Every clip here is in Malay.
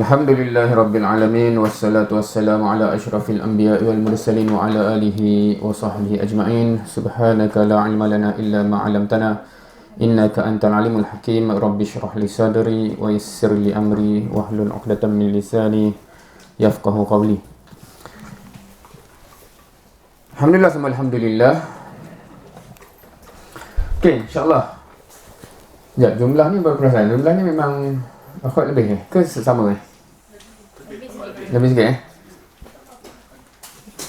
Alhamdulillahirabbil alamin wassalatu wassalamu ala asyrafil anbiya'i wal mursalin wa ala alihi wa sahbihi ajma'in. Subhanaka la ilma lana illa ma 'allamtana innaka antal alimul hakim. Rabbi shrah li sadri wa yassir li amri wahlul 'uqdatam min lisani yafqahu qawli. Alhamdulillah semua alhamdulillah. Okey, insya-Allah. Ya, jumlah ni baru perasan. Jumlah ni memang akhwat lebih ke sama Lebih sikit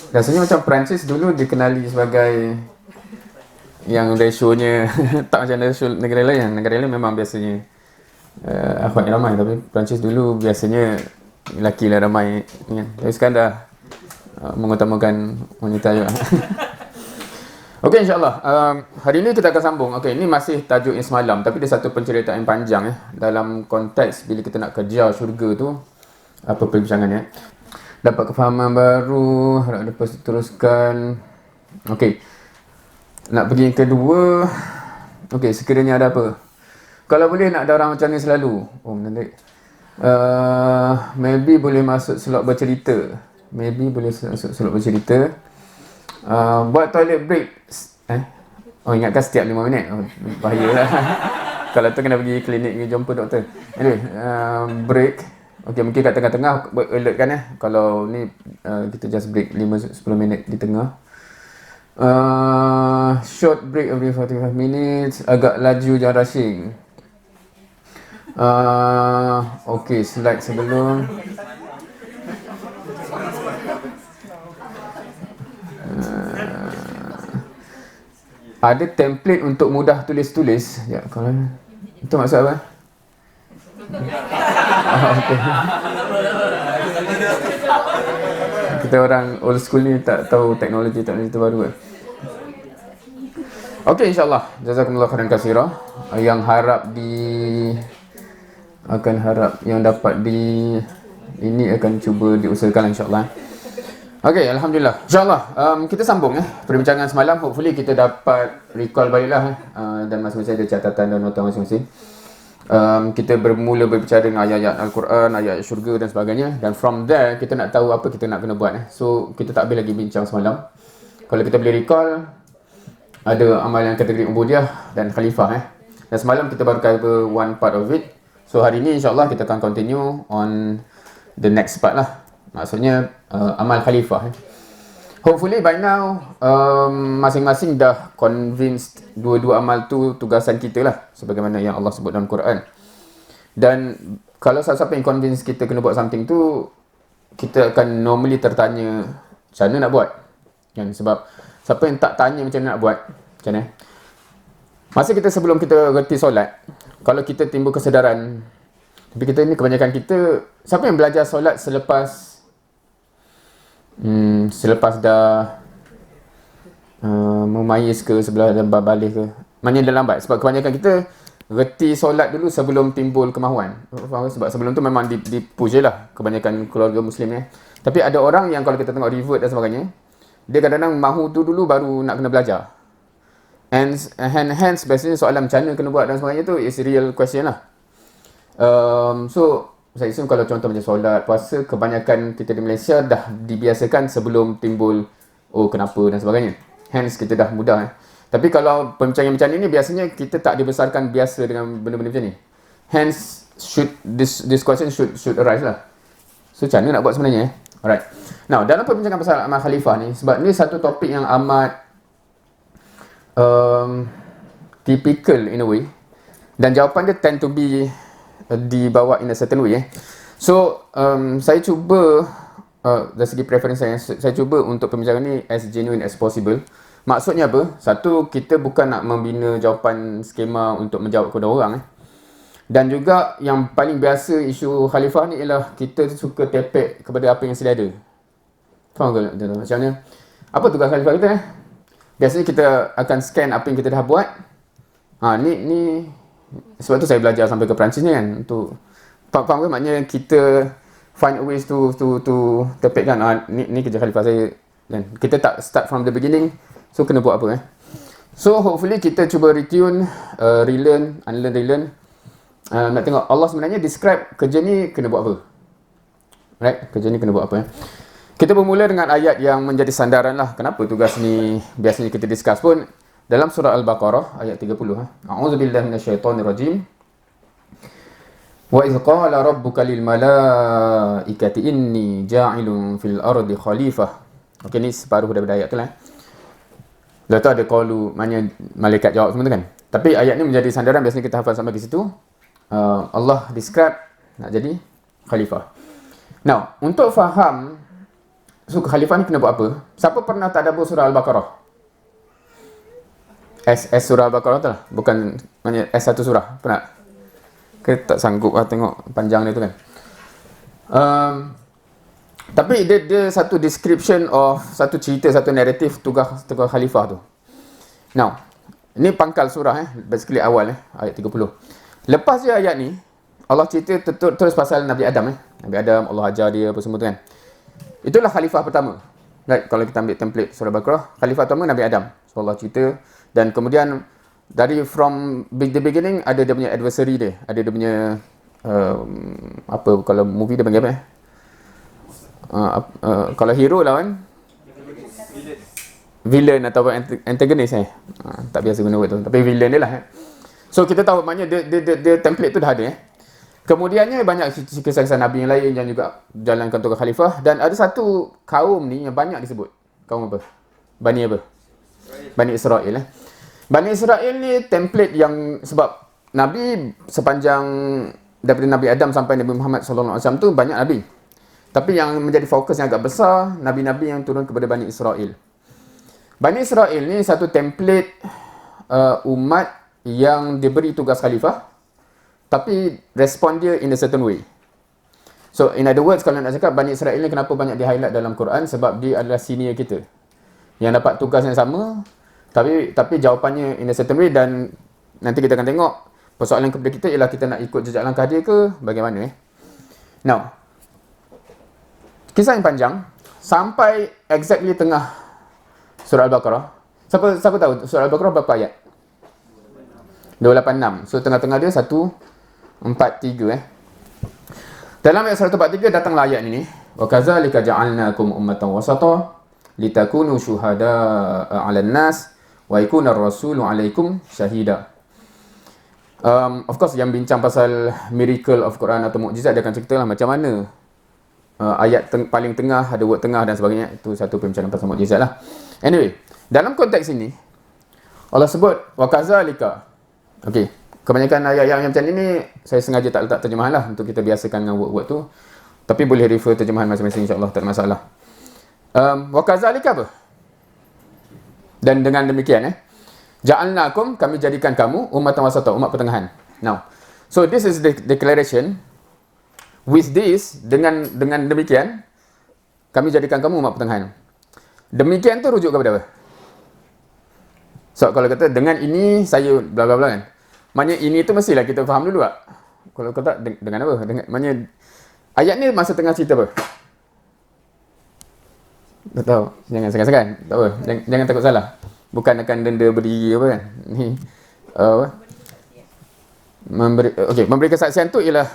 Rasanya macam Perancis dulu dikenali sebagai yang rasionya tak macam rasio negara lain. Negara lain memang biasanya akhwat yang ramai, tapi Perancis dulu biasanya lelaki lah ramai kan. Tapi sekarang dah mengutamakan wanita juga. Okey, insyaAllah hari ini kita akan sambung. Okey, ini masih tajuk yang semalam, tapi dia satu penceritaan yang panjang dalam konteks bila kita nak kejar syurga tu. Apa perbincangannya? Dapat kefahaman baru, harap lepas teruskan. Okey, nak pergi yang kedua. Okey, sekiranya ada apa? Kalau boleh nak ada orang macam ni selalu. Oh, menarik. Maybe boleh masuk slot bercerita. Buat toilet break. Oh, ingatkan setiap 5 minit. Oh, bahayalah. Kalau tu kena pergi klinik, pergi jumpa doktor. Anyway, break. Okey, mungkin kat tengah-tengah alert kan Kalau ni kita just break 5-10 minit di tengah. Short break every 45 minutes. Agak laju jangan rushing. Okey, slide sebelum. Ada template untuk mudah tulis-tulis. Ya, kalau itu maksud apa? Okay. Kita orang old school ni tak tahu teknologi terbaru. Okey, insya-Allah. Jazakumullah khairan katsira. Yang yang dapat ini akan cuba diusahakan insya-Allah. Okey, alhamdulillah. InsyaAllah kita sambung perbincangan semalam. Hopefully kita dapat recall baliklah dan masing-masing ada catatan dan nota masing-masing. Kita bermula berbicara dengan ayat-ayat Al-Quran, ayat syurga dan sebagainya. Dan from there kita nak tahu apa kita nak kena buat. So kita tak habis lagi bincang semalam. Kalau kita boleh recall, ada amalan kategori ubudiyah dan khalifah. Dan semalam kita baru cover one part of it. So hari ni insyaAllah kita akan continue on the next part lah. Maksudnya amal khalifah. Hopefully by now masing-masing dah convinced dua-dua amal tu tugasan kita lah, sebagaimana yang Allah sebut dalam Quran. Dan kalau siapa yang convince kita kena buat something tu, kita akan normally tertanya macam mana nak buat kan? Sebab siapa yang tak tanya macam mana nak buat, macam mana? Masa sebelum kita reti solat, kalau kita timbul kesedaran, tapi kita ni kebanyakan kita, siapa yang belajar solat selepas dah memayis ke, sebelah dah balik ke, maknanya dah lambat. Sebab kebanyakan kita reti solat dulu sebelum timbul kemahuan. Sebab sebelum tu memang di-push je lah kebanyakan keluarga muslim Tapi ada orang yang kalau kita tengok revert dan sebagainya, dia kadang-kadang mahu tu dulu baru nak kena belajar. Hence biasanya soalan macam mana kena buat dan sebagainya tu is real question lah. So saya rasa kalau contoh macam solat, puasa, kebanyakan kita di Malaysia dah dibiasakan sebelum timbul kenapa dan sebagainya. Hence kita dah mudah. Tapi kalau perbincangan macam ni biasanya kita tak dibesarkan biasa dengan benda-benda macam ni. Hence this question should arise lah. So macam mana nak buat sebenarnya Alright. Now dalam perbincangan pasal amal khalifah ni, sebab ni satu topik yang amat typical in a way, dan jawapan dia tend to be dibawa in a certain way. So saya cuba dari segi preference saya cuba untuk perbincangan ni as genuine as possible. Maksudnya apa? Satu, kita bukan nak membina jawapan skema untuk menjawab kepada orang Dan juga yang paling biasa isu khalifah ni ialah kita suka tepek kepada apa yang sedia ada. Faham ke macam mana? Apa tugas khalifah kita Biasanya kita akan scan apa yang kita dah buat. Ni sebab tu saya belajar sampai ke Perancis ni kan, untuk faham ke, maknanya kita find ways to tepek kan, ni kerja khalifah saya, dan kita tak start from the beginning. So kena buat apa So hopefully kita cuba retune, relearn, unlearn, relearn. Nak tengok Allah sebenarnya describe kerja ni kena buat apa. Right? Kerja ni kena buat apa ya? Kita bermula dengan ayat yang menjadi sandaran lah. Kenapa tugas ni biasanya kita discuss pun dalam surah Al-Baqarah ayat 30. A'udzubillahi minasyaitonirrajim. Wa idh qala rabbuka lil malaikati inni ja'ilun fil ardi khalifah. Okey, ni separuh daripada ayat tu lah. Lepas tu ada qalu, maknanya malaikat jawab semua tu kan. Tapi ayat ni menjadi sandaran, biasanya kita hafal sampai di situ. Allah describe nak jadi khalifah. Now, untuk faham khalifah ni kena buat apa? Siapa pernah tadabbur surah Al-Baqarah? S surah Al-Baqarah tu lah. Bukan maknanya S1 surah. Pernah? Kita tak sanggup lah tengok panjang dia tu kan. Tapi dia satu description of satu cerita, satu naratif tugas khalifah tu. Now, ini pangkal surah basically awal ayat 30. Lepas je ayat ni, Allah cerita terus pasal Nabi Adam Nabi Adam, Allah ajar dia apa semua tu kan. Itulah khalifah pertama. Right, kalau kita ambil template surah Al-Baqarah, khalifah pertama Nabi Adam. So Allah cerita, dan kemudian dari from the beginning ada dia punya adversary dia, ada dia punya apa kalau movie dia panggil apa kalau hero lawan villain atau antagonis tak biasa guna word tu, tapi villain dia lah So kita tahu maknanya dia template tu dah ada Kemudiannya banyak kisah-kisah Nabi yang lain yang juga jalankan tugas khalifah. Dan ada satu kaum ni yang banyak disebut. Kaum apa? Bani apa? Bani Israel. Bani Israel ni template yang, sebab Nabi sepanjang daripada Nabi Adam sampai Nabi Muhammad SAW tu banyak Nabi. Tapi yang menjadi fokus yang agak besar, Nabi-Nabi yang turun kepada Bani Israel. Bani Israel ni satu template umat yang diberi tugas khalifah. Tapi respon dia in a certain way. So in other words, kalau nak cakap Bani Israel ni kenapa banyak di-highlight dalam Quran, sebab dia adalah senior kita yang dapat tugas yang sama, tapi jawapannya in a certain way. Dan nanti kita akan tengok persoalan kepada kita ialah kita nak ikut jejak langkah dia ke bagaimana Now, kisah yang panjang sampai exactly tengah surah Al-Baqarah. Siapa tahu surah Al-Baqarah berapa ayat? 286. So tengah-tengah dia 143 Dalam ayat 143 datanglah ayat ini. Wa kadzalika ja'alnakum ummatan wasata litakunu syuhada'a 'alan nas wa yakuna ar-rasulu 'alaikum syahida. Of course yang bincang pasal miracle of Quran atau mukjizat, dia akan ceritalah macam mana ayat paling tengah ada word tengah dan sebagainya. Itu satu pembincangan pasal mukjizat lah. Anyway, dalam konteks ini Allah sebut wa kadzalika. Okey, kebanyakan ayat yang macam ini saya sengaja tak letak terjemahan lah untuk kita biasakan dengan word-word tu. Tapi boleh refer terjemahan masing-masing, insya-Allah tak ada masalah. Wa kadzalika apa? Dan dengan demikian ja'alnakum, kami jadikan kamu ummatan wasata, umat pertengahan. Now, so this is the declaration. With this, dengan demikian kami jadikan kamu umat pertengahan. Demikian tu rujuk kepada apa? So kalau kata dengan ini saya bla bla bla kan. Maknanya ini tu mestilah kita faham dulu tak? Kalau kata dengan apa? Maknanya ayat ni masa tengah cerita apa? Tak tahu. Jangan segan-segan. Tak apa. Jangan takut salah. Bukan akan denda berdiri apa kan. Ni apa? Memberi kesaksian tu ialah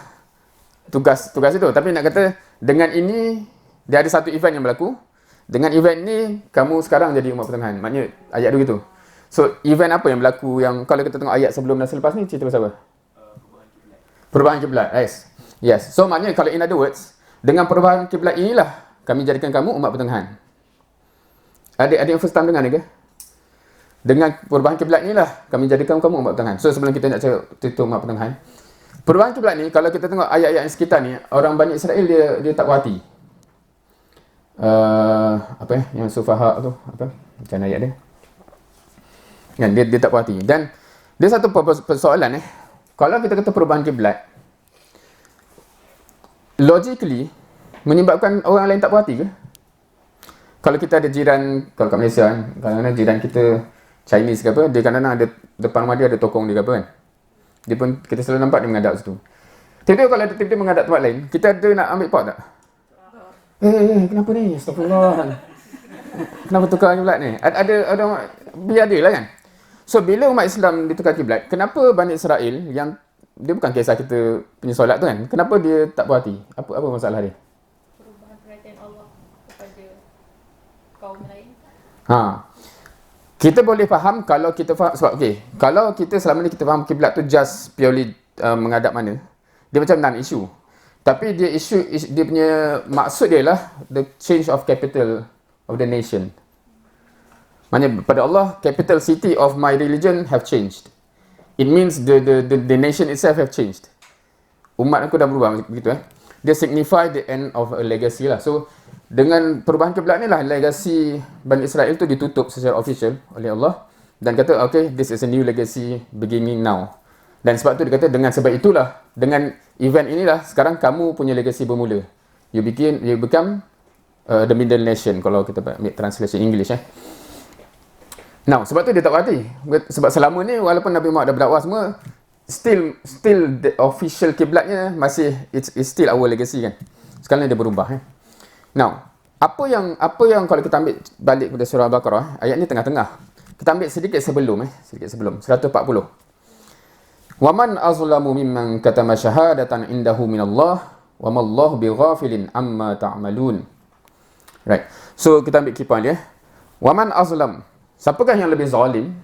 tugas itu. Tapi nak kata dengan ini dia ada satu event yang berlaku. Dengan event ni kamu sekarang jadi umat pertengahan. Maknanya ayat tu gitu. So, event apa yang berlaku yang kalau kita tengok ayat sebelum dan selepas ni cerita pasal apa? Perubahan kiblat. Yes. So, maknanya kalau in other words, dengan perubahan kiblat inilah kami jadikan kamu umat pertengahan. Ada yang first time dengar ni ke? Dengan perubahan kiblat inilah kami jadikan kamu umat pertengahan. So, sebelum kita nak cerita umat pertengahan, perubahan kiblat ni kalau kita tengok ayat-ayat yang sekitar ni, orang Bani Israel dia tak puas hati. Yang sufaha tu apa? Macam ayat dia? Kan, dia tak puas hati. Dan dia satu persoalan kalau kita kata perubahan kiblat, logically menyebabkan orang lain tak puas hati ke? Kalau kita ada jiran, kalau kat Malaysia kan, kadang-kadang jiran kita Chinese ke apa, dia kadang-kadang ada depan rumah dia ada tokong dia ke apa kan. Dia pun kita selalu nampak dia menghadap situ. Tiba-tiba kalau dia tiba-tiba menghadap tempat lain, kita ada nak ambil pot tak? Kenapa ni? Astagfirullah. Kenapa tukar kiblat ni? Ada biar dia lah kan. So, bila umat Islam ditukar kiblat, kenapa Bani Israel yang dia bukan kisah kita punya solat tu kan, kenapa dia tak puas hati? Apa masalah dia? Ha. Kita boleh faham kalau kita faham, sebab kalau kita selama ni kita faham kiblat tu just purely menghadap mana, dia macam non-issue. Tapi dia dia punya maksud dia lah the change of capital of the nation. Maknanya pada Allah, capital city of my religion have changed. It means the nation itself have changed. Umat aku dah berubah begitu Dia signify the end of a legacy lah. So dengan perubahan kiblat ni lah legasi Bani Israel tu ditutup secara official oleh Allah dan kata okay, this is a new legacy beginning now. Dan sebab tu dia kata dengan sebab itulah, dengan event inilah sekarang kamu punya legacy bermula. You become the middle nation kalau kita ambil translation English Now, sebab tu dia tak berhati. Sebab selama ni walaupun Nabi Muhammad dah berdakwah semua, still the official kiblatnya masih it's still our legacy kan. Sekarang dia berubah Now, apa yang kalau kita ambil balik kepada surah Al-Baqarah, ayat ni tengah-tengah. Kita ambil sedikit sebelum 140. Wa man azlamu mimman katama syahadatan indahu minallah wa mallahu bighafilin amma ta'malun. Right. So kita ambil key point dia. Wa man azlam. Siapakah yang lebih zalim?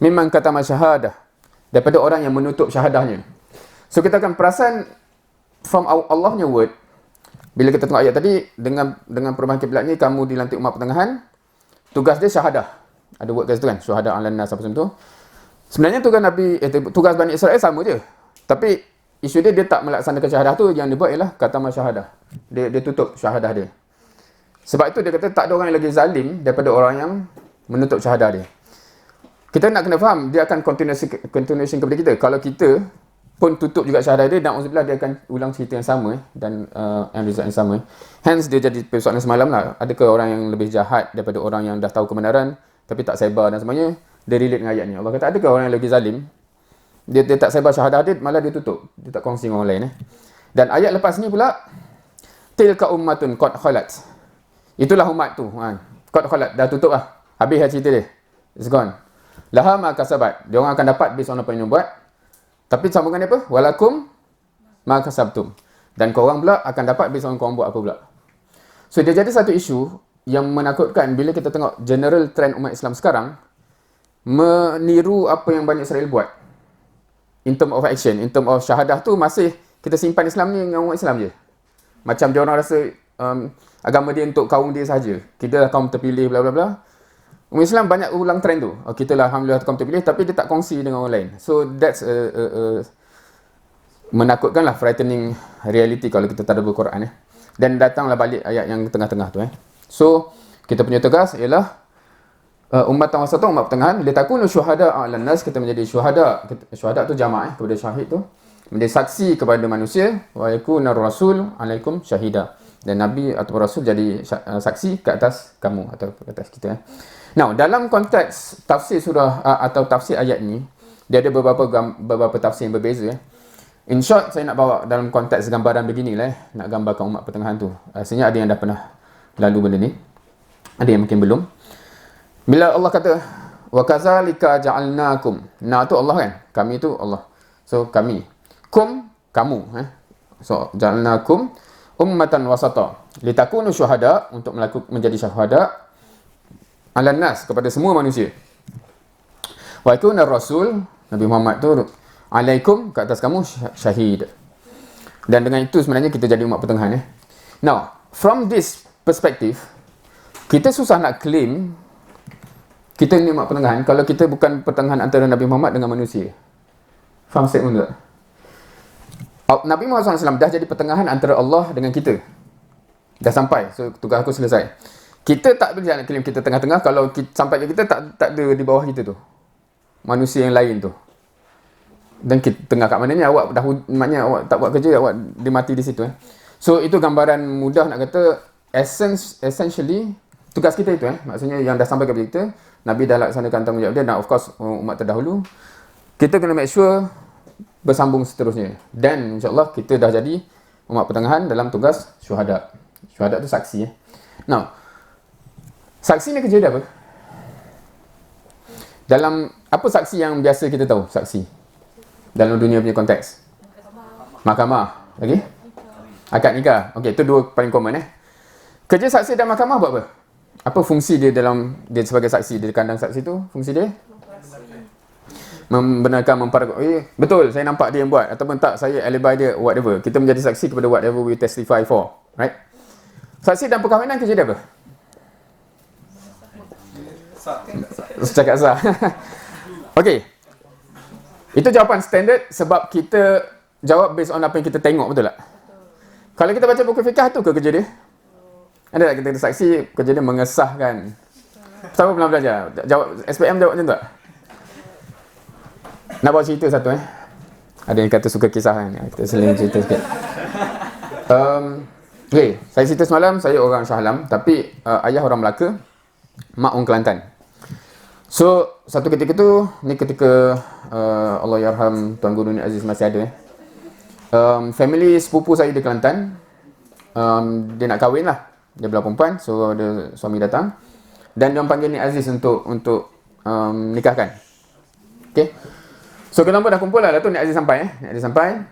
Mimman katama syahadah. Daripada orang yang menutup syahadahnya. So kita akan perasan from Allah punya word. Bila kita tengok ayat tadi, dengan perubahan kiblat ni, kamu dilantik umat pertengahan, tugas dia syahadah. Ada word kat situ kan, syuhada ala nas apa semua tu. Sebenarnya tugas Bani Israel sama je. Tapi isu dia tak melaksanakan syahadah tu, yang dia buat ialah katama syahadah. Dia tutup syahadah dia. Sebab itu dia kata tak ada orang yang lagi zalim daripada orang yang menutup syahadah dia. Kita nak kena faham, dia akan continuation kepada kita. Kalau kita pun tutup juga syahadah dia, dan auzubillah dia akan ulang cerita yang sama dan end result yang sama. Hence dia jadi persoalan semalam lah. Adakah orang yang lebih jahat daripada orang yang dah tahu kebenaran tapi tak sebar dan sebagainya? Dia relate dengan ayat ni. Allah kata adakah orang yang lebih zalim? Dia tak sebar syahadah dia, malah dia tutup. Dia tak kongsi dengan orang lain Dan ayat lepas ni pula, tilka ummatun qad khalat. Itulah umat tu. Qad khalat, dah tutup lah. Habis cerita dia. It's gone. Laha ma kasabat. Dia orang akan dapat based on apa yang dia buat. Tapi sambungan dia apa? Walakum ma kasabtum. Dan korang pula akan dapat based on korang buat apa pula. So dia jadi satu isu yang menakutkan bila kita tengok general trend umat Islam sekarang meniru apa yang Bani Israel buat. In term of action, in term of syahadah tu masih kita simpan Islam ni dengan umat Islam je. Macam dia orang rasa agama dia untuk kaum dia sahaja. Kita lah kaum terpilih bla bla bla. Umat Islam banyak ulang trend tu. Kita lah alhamdulillah kaum terpilih tapi dia tak kongsi dengan orang lain. So that's menakutkan lah, frightening reality kalau kita tadabbur Quran Dan datanglah balik ayat yang tengah-tengah tu So kita punya tugas ialah umat wasatun, umat pertengahan, litakunu syuhada 'alan nas, kita menjadi syuhada. Syuhada tu jamak kepada syahid tu. Menjadi saksi kepada manusia, wa yakunar rasul 'alaikum syahida. Dan Nabi atau Rasul jadi saksi ke atas kamu atau ke atas kita. Now, dalam konteks tafsir surah atau tafsir ayat ni, dia ada beberapa tafsir yang berbeza. In short, saya nak bawa dalam konteks gambaran beginilah nak gambarkan umat pertengahan tu. Rasanya ada yang dah pernah lalu benda ni. Ada yang mungkin belum. Bila Allah kata wa kadzalika ja'alnakum. Na tu Allah kan? Kami tu Allah. So kami. Kum kamu So ja'alnakum ummatan wasata litakunu syuhada, untuk menjadi syuhada ala nas, kepada semua manusia. Wa yakuna rasul, Nabi Muhammad tu alaikum, ke atas kamu syahid. Dan dengan itu sebenarnya kita jadi umat pertengahan Now, from this perspective, kita susah nak claim kita ni umat pertengahan kalau kita bukan pertengahan antara Nabi Muhammad dengan manusia. Faham statement tak? Nabi Muhammad SAW dah jadi pertengahan antara Allah dengan kita. Dah sampai. So tugas aku selesai. Kita tak boleh nak claim kita tengah-tengah kalau sampai ke kita tak ada di bawah kita tu. Manusia yang lain tu. Dan kita tengah kat mana ni, awak dah maknanya awak tak buat kerja, awak dia mati di situ So itu gambaran mudah nak kata essentially tugas kita itu maksudnya yang dah sampai kepada kita, Nabi dah laksanakan tanggungjawab dia, dan of course umat terdahulu. Kita kena make sure bersambung seterusnya. Dan insya-Allah kita dah jadi umat pertengahan dalam tugas syuhada. Syuhada tu saksi Now, saksi ni kerja dia apa? Dalam apa saksi yang biasa kita tahu saksi? Dalam dunia punya konteks. Mahkamah. Lagi? Akad nikah. Okey, itu dua paling common Kerja saksi dalam mahkamah buat apa? Apa fungsi dia dalam dia sebagai saksi di kandang saksi tu? Fungsi dia membenarkan, betul saya nampak dia yang buat, ataupun tak, saya alibi dia, whatever. Kita menjadi saksi kepada whatever we testify for, right? Saksi dan perkahwinan kerja dia apa? Cakap sah. Okey. Itu jawapan standard sebab kita jawab based on apa yang kita tengok, betul tak? Kalau kita baca buku fikah tu ke kerja dia? Ada tak kita saksi kerja dia mengesahkan? Siapa pernah belajar? Jawab SPM jawab macam tu tak? Nak bawa cerita satu Ada yang kata suka kisah kan. Kita seling cerita sikit. Okay, saya cerita semalam, saya orang Shah Alam, tapi ayah orang Melaka, mak orang Kelantan. So, satu ketika tu, ni ketika Allahyarham Tuan Guru Ni Aziz masih ada. Family sepupu saya di Kelantan, dia nak kahwin lah. Dia belah perempuan, so ada suami datang. Dan dia panggil Ni Aziz untuk nikahkan. Okay. So kenapa dah kumpul lah tu Ni Aziz sampai Ni Aziz sampai.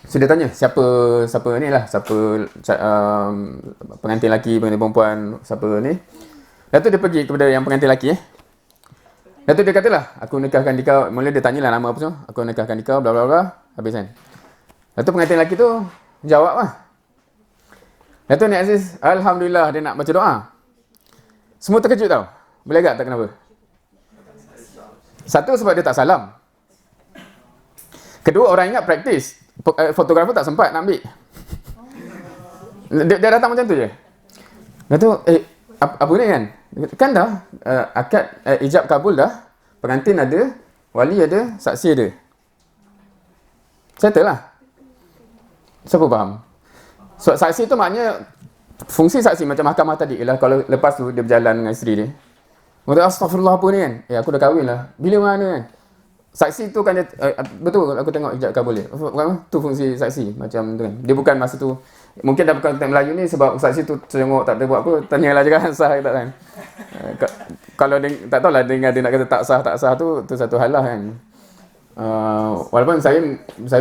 So dia tanya siapa ni lah, siapa pengantin lelaki, pengantin perempuan, siapa ni. Lepas tu dia pergi kepada yang pengantin lelaki Lepas tu dia katalah, aku nikahkan kau. Mula dia tanyalah nama apa semua. Aku nikahkan kau, bla bla bla. Habis kan. Lepas tu pengantin lelaki tu jawab lah. Lepas tu Ni Aziz, alhamdulillah, dia nak baca doa. Semua terkejut tau. Boleh agak tak kenapa? Satu, sebab dia tak salam. Kedua, orang ingat praktis. Fotografer tak sempat nak ambil. Dia datang macam tu je. Lepas tu, apa ni kan? Kan dah, akad ijab kabul dah. Pengantin ada, wali ada, saksi ada. Settle lah. Siapa faham? So, saksi tu maknanya, fungsi saksi macam mahkamah tadi ialah kalau lepas tu dia berjalan dengan isteri dia. Kata, astagfirullah apa ni kan? Aku dah kahwin lah. Bila mana kan? Saksi tu kan dia, betul aku tengok ijab kabul dia. Tu fungsi saksi macam tu kan. Dia bukan masa tu, mungkin dah bukan konteks Melayu ni sebab saksi tu tengok tak ada buat apa, tanyalah je kan sah ke tak kan. Kalau dia, tak tahulah dia nak kata tak sah tu satu hal lah kan. Walaupun saya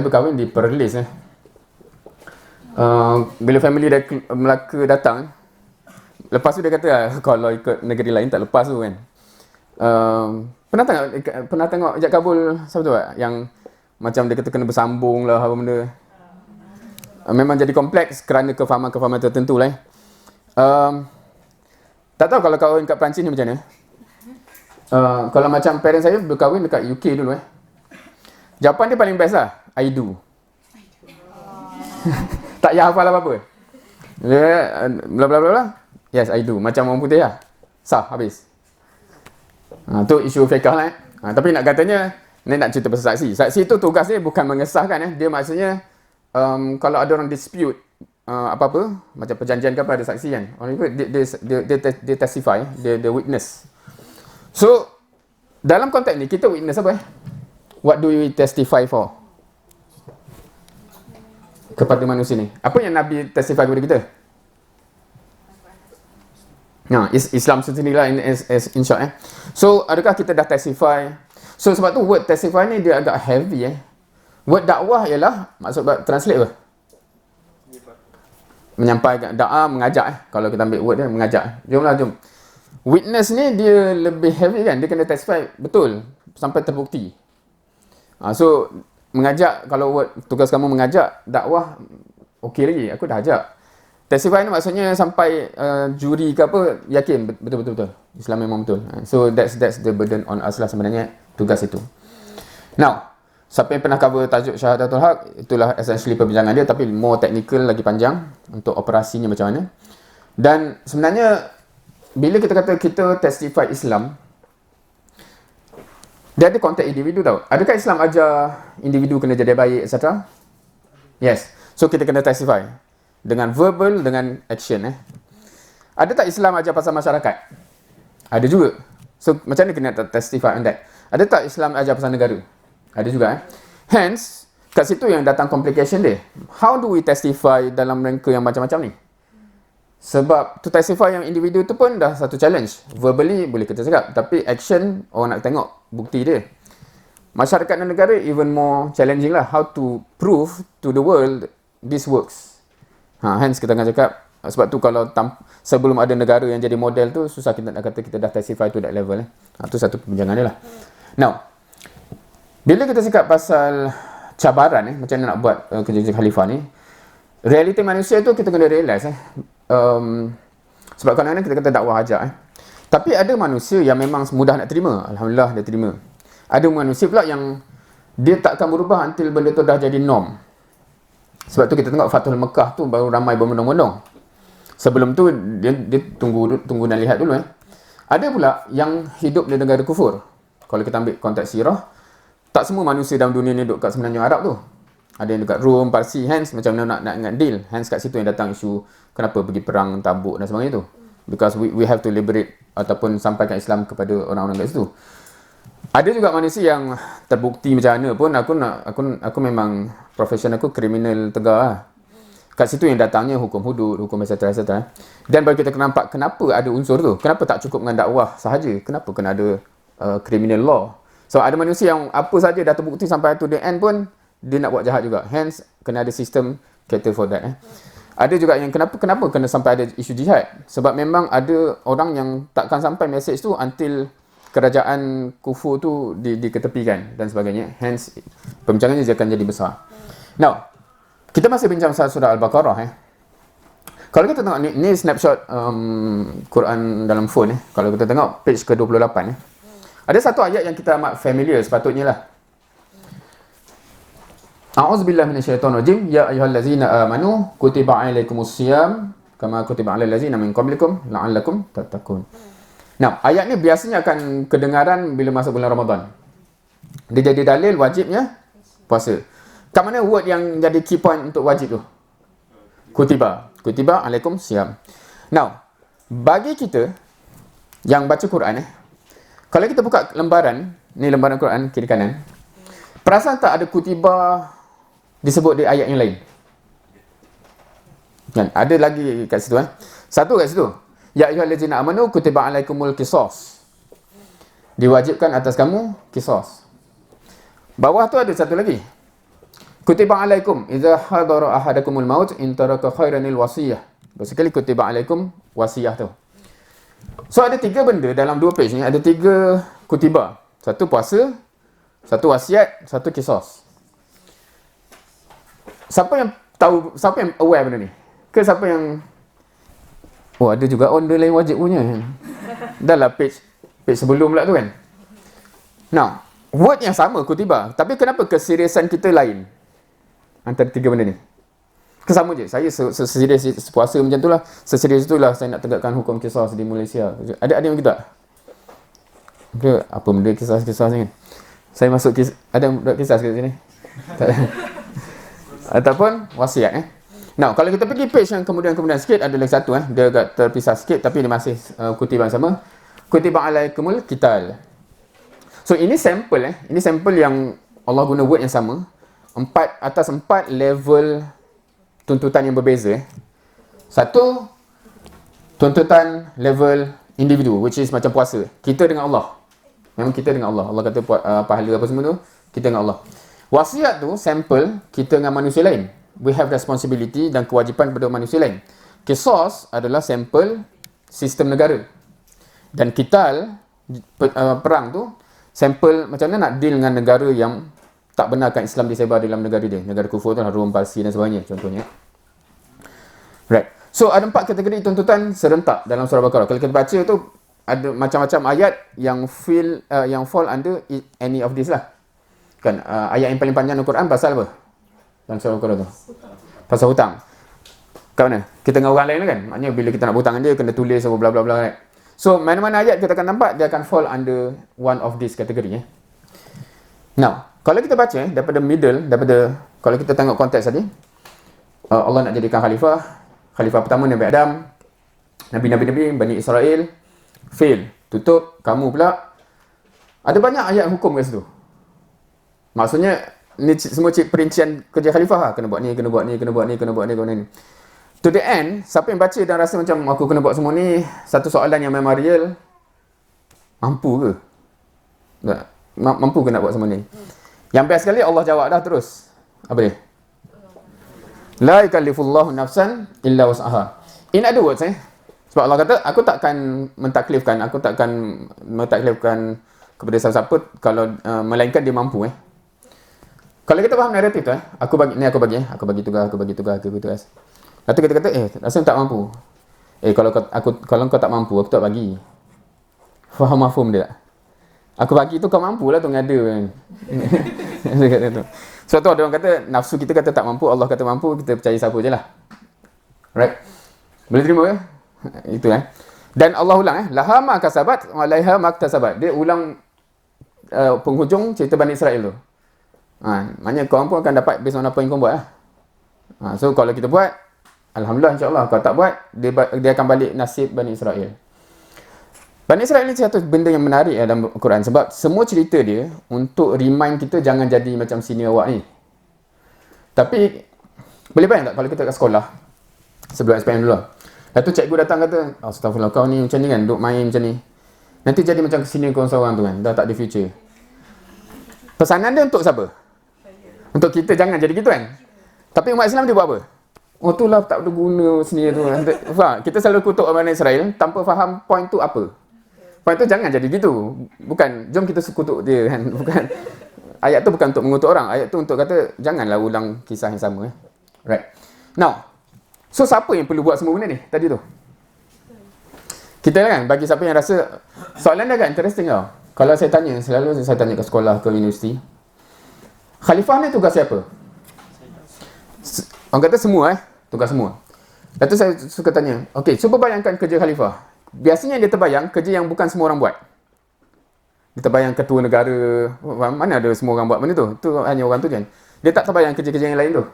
berkahwin di Perlis bila family dari Melaka datang, lepas tu dia kata kalau ikut negeri lain tak lepas tu kan. Pernah tengok ijab kabul siapa tu yang macam dia kata kena bersambung lah apa benda. Memang jadi kompleks kerana kefahaman tertentu lah. Tak tahu kalau kahwin kat Perancis ni macam mana. Kalau macam parents saya berkahwin dekat UK dulu jawapan dia paling best lah, I do. Tak payah hafal apa-apa. Bla bla bla. Yes, I do. Macam orang putih lah. Sah, habis. Tu isu fiqah lah tapi nak katanya ni nak cerita pasal saksi. Saksi tu tugas dia bukan mengesahkan dia maksudnya kalau ada orang dispute apa-apa macam perjanjian ke apa, ada saksi kan, orang itu dia testify, dia witness. So dalam konteks ni kita witness apa what do we testify for kepada manusia ni? Apa yang Nabi testify kepada kita? Islam sendirilah in short So adakah kita dah testify? So sebab tu word testify ni dia agak heavy Word dakwah ialah maksud translate apa? Menyampaikan, dakwah mengajak kalau kita ambil word dia mengajak. Jom. Witness ni dia lebih heavy kan, dia kena testify betul sampai terbukti. So mengajak, kalau word tugas kamu mengajak, dakwah okey lagi, aku dah ajak. Testify ni maksudnya sampai juri ke apa yakin betul. Islam memang betul. So that's the burden on us lah sebenarnya, tugas itu. Now, siapa yang pernah cover tajuk Syahadatul Haq, itulah essentially perbincangan dia, tapi more technical, lagi panjang untuk operasinya macam mana. Dan sebenarnya bila kita kata kita testify Islam, dia ada konteks individu tau. Adakah Islam ajar individu kena jadi baik etc? Yes. So kita kena testify dengan verbal, dengan action Ada tak Islam ajar pasal masyarakat? Ada juga. So macam ni kena testify on that. Ada tak Islam ajar pasal negara? Ada juga Hence kat situ yang datang complication dia. How do we testify dalam rangka yang macam-macam ni? Sebab to testify yang individu tu pun dah satu challenge. Verbally boleh kita cakap, tapi action orang nak tengok bukti dia. Masyarakat dan negara even more challenging lah. How to prove to the world this works. Hence kita akan cakap Sebab tu kalau sebelum ada negara yang jadi model tu, susah kita nak kata kita dah testify to that level. Itu satu perbincangan dia lah. Now, bila kita cakap pasal cabaran macam mana nak buat kerja-kerja khalifah ni, realiti manusia tu kita kena realise sebab kadang-kadang kita kata dakwah ajak tapi ada manusia yang memang mudah nak terima. Alhamdulillah dia terima. Ada manusia pula yang dia tak akan berubah until benda tu dah jadi norm. Sebab tu kita tengok Fathul Mekah tu baru ramai berbondong-bondong. Sebelum tu dia tunggu dan lihat dulu. Ada pula yang hidup di negara kufur. Kalau kita ambil konteks sirah, tak semua manusia dalam dunia ni duduk kat semenanjung Arab tu. Ada yang dekat Rom, Parsi, hence macam mana nak deal. Hence kat situ yang datang isu kenapa pergi perang Tabuk dan sebagainya tu. Because we have to liberate ataupun sampaikan Islam kepada orang-orang kat situ. Ada juga manusia yang terbukti macam mana pun aku memang profession aku kriminal tegar lah. Kat situ yang datangnya hukum hudud, hukum etc. Dan bagi kita nampak kenapa ada unsur tu. Kenapa tak cukup dengan dakwah sahaja? Kenapa kena ada criminal law? So ada manusia yang apa saja dah terbukti sampai to the end pun dia nak buat jahat juga. Hence kena ada sistem cater for that. Ada juga yang kenapa kena sampai ada isu jihad? Sebab memang ada orang yang takkan sampai message tu until kerajaan kufur tu diketepikan dan sebagainya. Hence perbincangannya dia akan jadi besar. Now, kita masih bincang pasal surah Al-Baqarah. Kalau kita tengok ni snapshot Quran dalam phone. Kalau kita tengok page ke-28. Ada satu ayat yang kita amat familiar sepatutnya lah. A'udzubillahi minasyaitonirrajim. Ya ayyuhallazina amanu kutiba alaikumusiyam kama kutiba alal ladzina min qablikum la'allakum tattaqun. Nah, ayat ni biasanya akan kedengaran bila masuk bulan Ramadan. Dia jadi dalil wajibnya puasa. Kat mana word yang jadi key point untuk wajib tu? Kutiba. Kutiba alaikum siyam. Now, bagi kita yang baca Quran kalau kita buka lembaran, ni lembaran Quran kiri kanan. Perasan tak ada kutiba disebut di ayat yang lain? Kan, ada lagi kat situ Satu kat situ. Ya ayyuhallazina amanu kutiba alaikumul qisas. Diwajibkan atas kamu qisas. Bawah tu ada satu lagi. Kutiba alaikum idza hadara ahadakumul maut in taraka khairanil wasiyah. Basically kutiba alaikum wasiyah tu. So ada 3 benda dalam 2 page ni, ada 3 kutiba. Satu puasa, satu wasiat, satu qisas. Siapa yang tahu, siapa yang aware benda ni? Ke siapa yang ada juga on lain wajib punya. Dah lah page sebelum pula tu kan. Now, word yang sama kutiba, tapi kenapa keseriusan kita lain antara 3 benda ni? Kesama je. Saya seserius puasa macam tu lah. Seserius itulah saya nak tegakkan hukum qisas di Malaysia. Ada yang tak? Ke apa benda qisas ni kan? Saya masuk ada yang buat qisas kat sini? Tak ada. Ataupun wasiat Now, kalau kita pergi page yang kemudian sikit, ada lagi satu dia agak terpisah sikit tapi dia masih kutiba yang sama. Kutiba alaikumul qital. So ini sampel ini sampel yang Allah guna word yang sama. 4 level tuntutan yang berbeza. Satu, tuntutan level individu, which is macam puasa. Kita dengan Allah. Memang kita dengan Allah. Allah kata pahala apa semua tu, kita dengan Allah. Wasiat tu, sampel kita dengan manusia lain. We have responsibility dan kewajipan kepada manusia lain. Qisas adalah sampel sistem negara. Dan qital, perang tu, sampel macam mana nak deal dengan negara yang tak benarkan Islam disebar dalam negara dia. Negara kufur tu, Rom, Parsi dan sebagainya contohnya. Right. So ada 4 kategori tuntutan serentak dalam surah Baqarah. Kalau kita baca tu ada macam-macam ayat yang fall under any of this lah. Kan ayat yang paling panjang dalam Quran pasal apa? Dalam surah Baqarah tu. Pasal hutang. Kat mana? Kita dengan orang lain kan? Maknanya bila kita nak berhutang dengan dia kena tulis apa bla bla bla right? So mana-mana ayat kita akan nampak dia akan fall under one of this kategori Now, kalau kita baca daripada kalau kita tengok konteks tadi, Allah nak jadikan khalifah pertama Nabi Adam, Nabi-Nabi Bani Israel, fail, tutup, kamu pula. Ada banyak ayat hukum kat situ. Maksudnya ni semua perincian kerja khalifah lah. Kena buat ni, kena buat ni, kena buat ni, kena buat ni, kena buat ni. To the end, siapa yang baca dan rasa macam aku kena buat semua ni, satu soalan yang memang real, mampu ke? Tak. Mampu ke nak buat semua ni? Yang best sekali Allah jawab dah terus. Apa dia? La yukallifullahu nafsan illa wus'aha. In other words, sebab Allah kata, aku takkan mentaklifkan kepada siapa-siapa kalau melainkan dia mampu. Kalau kita faham naratif tu, aku bagi tugas. Lepas tu kita kata, rasa tak mampu. Kalau kau tak mampu, aku tak bagi. Faham mafhum dia tak? Aku bagi tu kau mampu lah tu ngada kan. Dia kata tu. Sebab tu ada orang kata, nafsu kita kata tak mampu, Allah kata mampu, kita percaya siapa je lah. Right? Boleh terima ke? Itu Dan Allah ulang laha ma kasabat wa laiha ma iktasabat. Dia ulang penghujung cerita Bani Israel tu. Maknanya kau pun akan dapat based on apa yang kau buat lah. So kalau kita buat, alhamdulillah insya-Allah. Kalau tak buat, dia akan balik nasib Bani Israel. Bani Israel ni satu benda yang menarik dalam Al-Quran sebab semua cerita dia untuk remind kita jangan jadi macam senior awak ni. Tapi boleh bayang tak kalau kita kat sekolah sebelum SPM dulu. Lepas tu cikgu datang kata, astagfirullah kau ni macam ni kan, duk main macam ni. Nanti jadi macam senior kau seorang tu kan, dah tak ada future. Pesanan dia untuk siapa? Untuk kita jangan jadi gitu kan. Tapi umat Islam dia buat apa? Oh tu lah tak ada guna senior tu. Faham? Kita selalu kutuk Bani Israel tanpa faham point tu apa. Point tu jangan jadi gitu. Bukan, jom kita kutuk dia kan. Bukan. Ayat tu bukan untuk mengutuk orang. Ayat tu untuk kata, janganlah ulang kisah yang sama. Right. Now, so siapa yang perlu buat semua benda ni tadi tu? Kita kan, bagi siapa yang rasa, soalan dia agak interesting tau. Kalau saya tanya, selalu saya tanya ke sekolah, ke universiti, khalifah ni tugas siapa? Orang kata semua tugas semua. Lepas tu saya suka tanya, okay, cuba bayangkan kerja khalifah. Biasanya dia terbayang kerja yang bukan semua orang buat. Dia terbayang ketua negara, mana ada semua orang buat benda tu? Itu hanya orang tu kan. Dia tak terbayang kerja-kerja yang lain tu.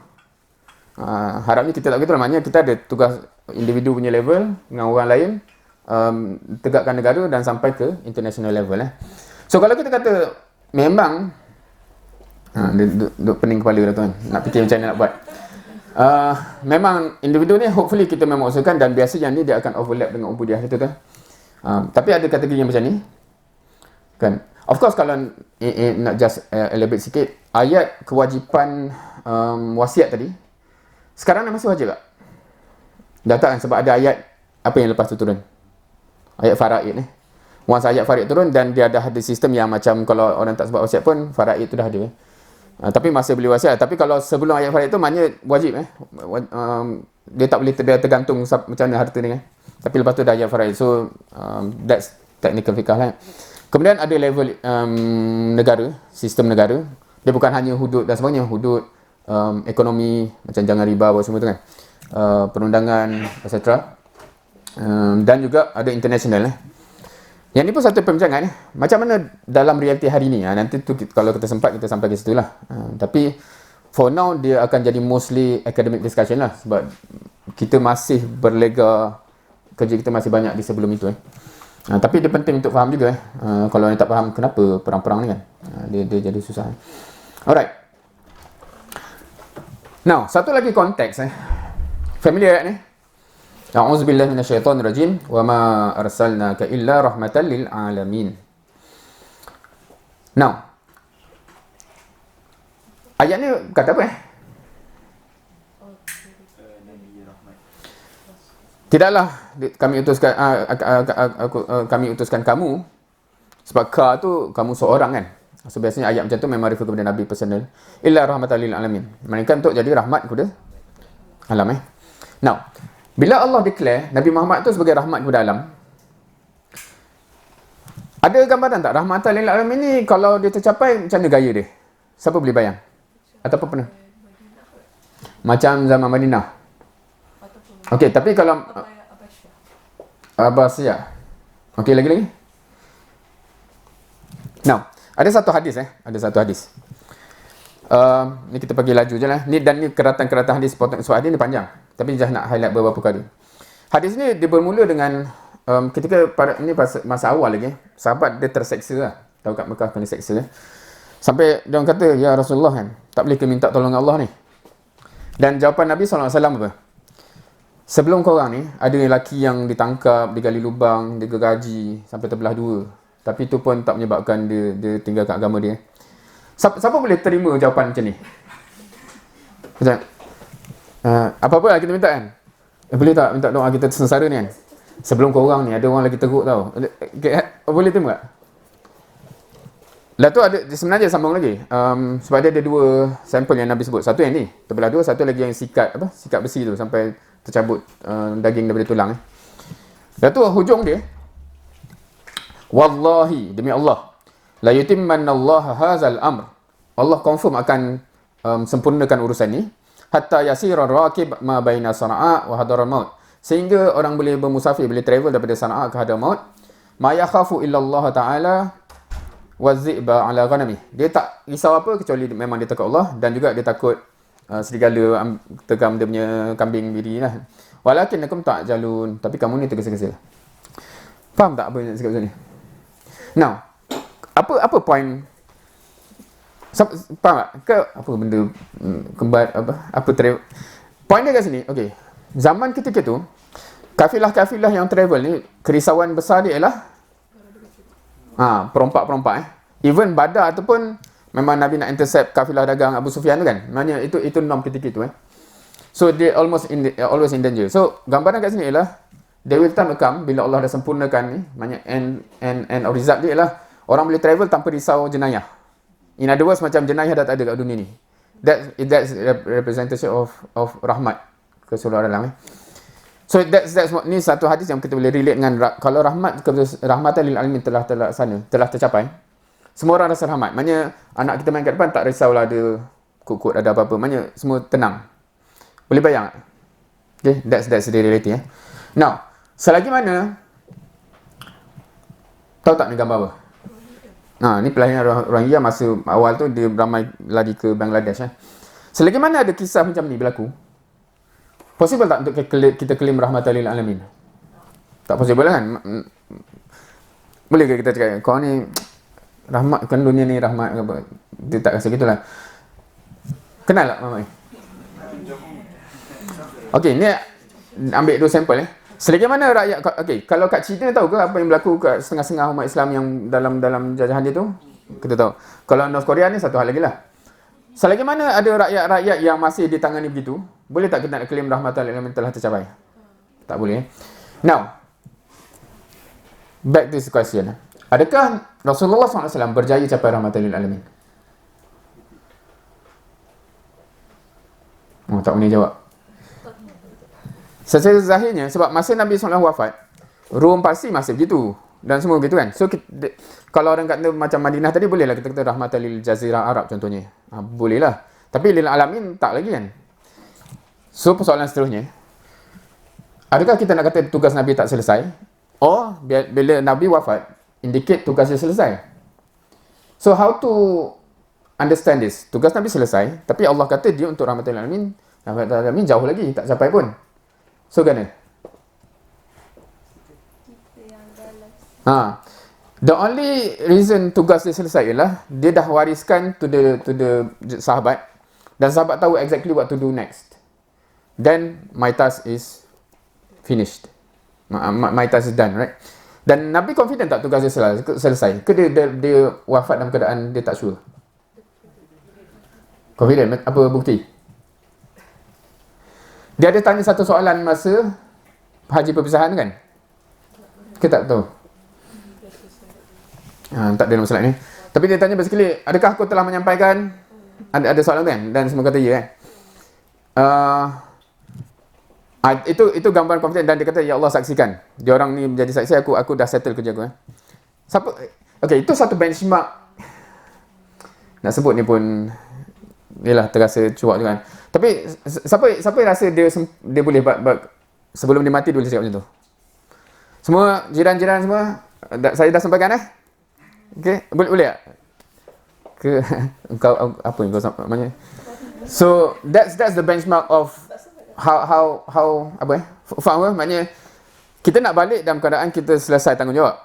Harapnya kita tak begitu lah. Maknanya kita ada tugas individu punya level dengan orang lain, tegakkan negara dan sampai ke international level. So kalau kita kata memang dia duduk pening kepala dah tuan, nak fikir macam mana nak buat. Memang individu ni hopefully kita memang usahakan dan biasanya ni dia akan overlap dengan ubudiah itu kan. Tapi ada kategori yang macam ni kan. Of course kalau nak just elaborate sikit, ayat kewajipan wasiat tadi sekarang masih wajib tak? Dah tak kan, sebab ada ayat apa yang lepas tu turun. Ayat faraid ni. Once ayat faraid turun dan dia dah ada sistem yang macam kalau orang tak sebab wasiat pun faraid tu dah ada. Tapi masih boleh wasiat. Tapi kalau sebelum ayat faraid tu maknanya wajib dia tak boleh tergantung macam mana harta ni kan. Tapi lepas tu dah ayat faraid. So that's technical fiqh lah. Kemudian ada level negara, sistem negara. Dia bukan hanya hudud dan sebagainya, hudud ekonomi macam jangan riba apa semua tu kan. Perundangan etc. Dan juga ada international. Yang ni pun satu perbincangan macam mana dalam realiti hari ni. Nanti tu kalau kita sempat kita sampai ke situ lah. Tapi for now dia akan jadi mostly academic discussion lah sebab kita masih berlega, kerja kita masih banyak di sebelum itu. Tapi dia penting untuk faham juga. Kalau orang tak faham kenapa perang-perang ni kan, dia jadi susah. Alright. Now satu lagi konteks familiar ni. A'udzubillahi minasyaitonirrajim wa ma arsalnaka illa rahmatan lil alamin. Now, ayat ni kata apa Tidaklah kami utuskan kamu sebab ka tu kamu seorang kan. So biasanya ayat macam tu memang refer kepada Nabi personal. Illa rahmatan lil alamin. Melainkan untuk jadi rahmat kepada alam Now, bila Allah declare Nabi Muhammad tu sebagai rahmat kepada alam, ada gambaran tak rahmatan lil alamin ni kalau dia tercapai macam mana gaya dia? Siapa boleh bayang? Ataupun pernah? Macam zaman Madinah. Okey, tapi kalau Abbasiyah. Okey, lagi-lagi. Now, ada satu hadis ni kita pergi laju je lah. Ni keratan-keratan hadis potong soal hadis ni panjang. Tapi saya nak highlight beberapa kali. Hadis ni dia bermula dengan ketika masa awal lagi, sahabat dia terseksa lah. Tahu kat Mekah kena seksa. Sampai dia orang kata, ya Rasulullah kan, tak boleh ke minta tolong Allah ni. Dan jawapan Nabi SAW apa? Sebelum korang ni, ada lelaki yang ditangkap, digali lubang, digergaji sampai terbelah dua. Tapi itu pun tak menyebabkan dia tinggalkan agama dia. Siapa boleh terima jawapan macam ni? Macam apa-apa lah kita minta kan. Boleh tak minta doa kita sengsara ni kan? Sebelum korang ni, ada orang lagi teruk tau. Boleh terima tak? Lepas tu ada, sebenarnya sambung lagi. Sebab dia ada dua sampel yang Nabi sebut. Satu yang ni, terbelah dua. Satu lagi yang sikat besi tu sampai tercabut daging daripada tulang. Lepas tu hujung dia, wallahi, demi Allah, la yutimmannallaha hadzal amr. Allah confirm akan sempurnakan urusan ni. Hatta yasira rakib ma baina Sana'a wa Hadramaut. Sehingga orang boleh bermusafir, boleh travel daripada Sana'a ke Hadramaut. Ma yakhafu illa Allah Ta'ala wa zi'ba ala ghanami. Dia tak risau apa kecuali memang dia takut Allah, dan juga dia takut serigala tegam dia punya kambing biri lah. Walakinnakum ta'jalun, tapi kamu ni tergesa-gesa. Faham tak apa yang nak cakap macam ni? Now, apa point? Faham tak? Ke apa benda kembar apa travel? Point dia kat sini. Okey. Zaman ketika tu, kafilah-kafilah yang travel ni, kerisauan besar dia ialah perompak-perompak. Even Badar tu pun memang Nabi nak intercept kafilah dagang Abu Sufyan tu kan. Maknanya itu norm ketika tu. So they always in danger. So gambaran kat sini ialah there will time come bila Allah dah sempurnakan ni, maknanya and result dia ialah orang boleh travel tanpa risau jenayah. In other words, macam jenayah dah tak ada kat dunia ni. That's representation of rahmat ke seluruh alam. So that's ni satu hadis yang kita boleh relate dengan kalau rahmatan lil alamin telah terlaksana, telah tercapai. Semua orang rasa rahmat. Maknanya anak kita main kat depan tak risaulah ada kut-kut ada apa-apa. Maknanya semua tenang. Boleh bayang tak? Okay, that's the reality. Now, selagi mana tahu tak ni gambar apa? Ni pelayanan Rohingya masa awal tu dia ramai lari ke Bangladesh. Selagi mana ada kisah macam ni berlaku, possible tak untuk kita claim rahmatan lil alamin? Tak possible kan? Boleh ke kita cakap kau ni rahmat kan, dunia ni rahmat ke apa? Dia tak rasa gitulah. Kenal tak Mama? Okey, ni ambil dua sampel Selagi mana rakyat, kalau kat China tahu ke apa yang berlaku kat setengah-setengah umat Islam yang dalam jajahan dia tu? Kita tahu. Kalau North Korea ni satu hal lagi lah. Selagi mana ada rakyat-rakyat yang masih ditangani begitu, boleh tak kita nak claim rahmatan lil alamin telah tercapai? Tak boleh. Now, back to this question. Adakah Rasulullah SAW berjaya capai rahmatan lil alamin? Tak boleh jawab. Secara zahirnya, sebab masa Nabi SAW wafat, Rom pasti masih begitu. Dan semua begitu kan. So, kalau orang kata macam Madinah tadi, bolehlah kita kata rahmatan lil jazirah Arab contohnya. Bolehlah. Tapi lil alamin tak lagi kan. So, persoalan seterusnya, adakah kita nak kata tugas Nabi tak selesai? Bila Nabi wafat, indicate tugasnya selesai. So, how to understand this? Tugas Nabi selesai, tapi Allah kata dia untuk rahmatan lil alamin, rahmatan lil alamin jauh lagi, tak sampai pun. So, kena? The only reason tugas dia selesai ialah dia dah wariskan to the sahabat, dan sahabat tahu exactly what to do next. Then my task is finished. My task is done, right? Dan Nabi confident tak tugas dia selesai? Ke dia wafat dalam keadaan dia tak sure? Confident? Apa bukti? Dia ada tanya satu soalan masa haji perpisahan kan? Kita tak tahu. Tak ada masalah ni. Tapi dia tanya basically, adakah aku telah menyampaikan? Ada soalan tu kan? Dan semua kata ya kan? Itu gambaran confident, dan dia kata ya Allah saksikan. Dia orang ni menjadi saksi, aku dah settle kerja aku. Siapa? Okay, itu satu benchmark. Nak sebut ni pun yalah terasa cuak tu kan. Tapi siapa yang rasa dia boleh sebelum dia mati dia boleh cakap macam tu? Semua jiran-jiran semua saya dah sampaikan okey, boleh tak? Ke engkau apa yang kau sampaikan? So that's the benchmark of how faham maknanya kita nak balik dalam keadaan kita selesai tanggungjawab.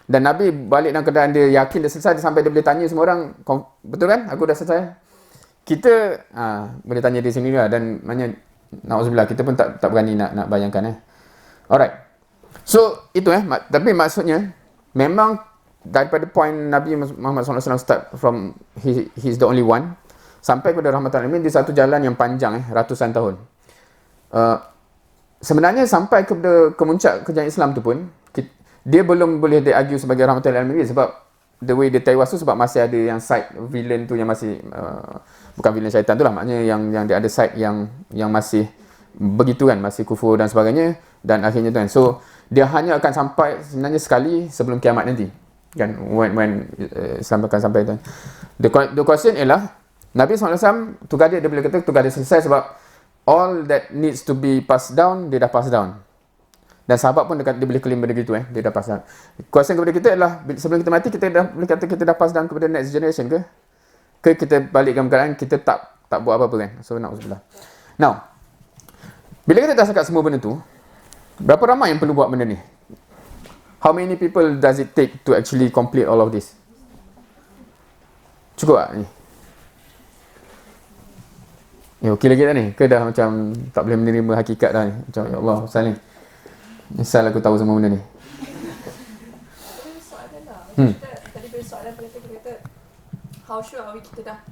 Dan Nabi balik dalam keadaan dia yakin dia selesai, sampai dia boleh tanya semua orang, betul kan? Aku dah selesai. Kita boleh tanya di sini lah, dan maknanya na'udzubillah kita pun tak berani nak bayangkan Alright. So itu tapi maksudnya memang daripada point Nabi Muhammad SAW start from he's the only one sampai kepada rahmatan alamin di satu jalan yang panjang ratusan tahun. sebenarnya sampai kepada kemuncak kejayaan Islam tu pun, dia belum boleh di-argue sebagai rahmatan lil alamin sebab the way dia tewas tu sebab masih ada yang side villain tu yang masih bukan villain syaitan tu lah, maknanya yang dia ada side yang masih begitu kan, masih kufur dan sebagainya, dan akhirnya tu kan. So dia hanya akan sampai sebenarnya sekali sebelum kiamat nanti kan, when Islam akan sampai tu. The question ialah Nabi SAW tugas dia boleh kata tugas dia selesai sebab all that needs to be passed down dia dah pass down. Dan sahabat pun dia boleh claim benda gitu dia dah pass down. Question kepada kita adalah sebelum kita mati kita dah boleh kata kita dah pass down kepada next generation ke? Ke kita balikkan keadaan kita tak buat apa-apa kan? So na'udzubillah. Now, bila kita dah cakap semua benda tu, berapa ramai yang perlu buat benda ni? How many people does it take to actually complete all of this? Cukup tak ni? Okey lagi tak ni? Ke dah macam tak boleh menerima hakikat dah ni? Macam ya Allah, pasal ni. Misal aku tahu semua benda ni. Soalan lah. Tadi bila soalan kita kata how sure are we kita dah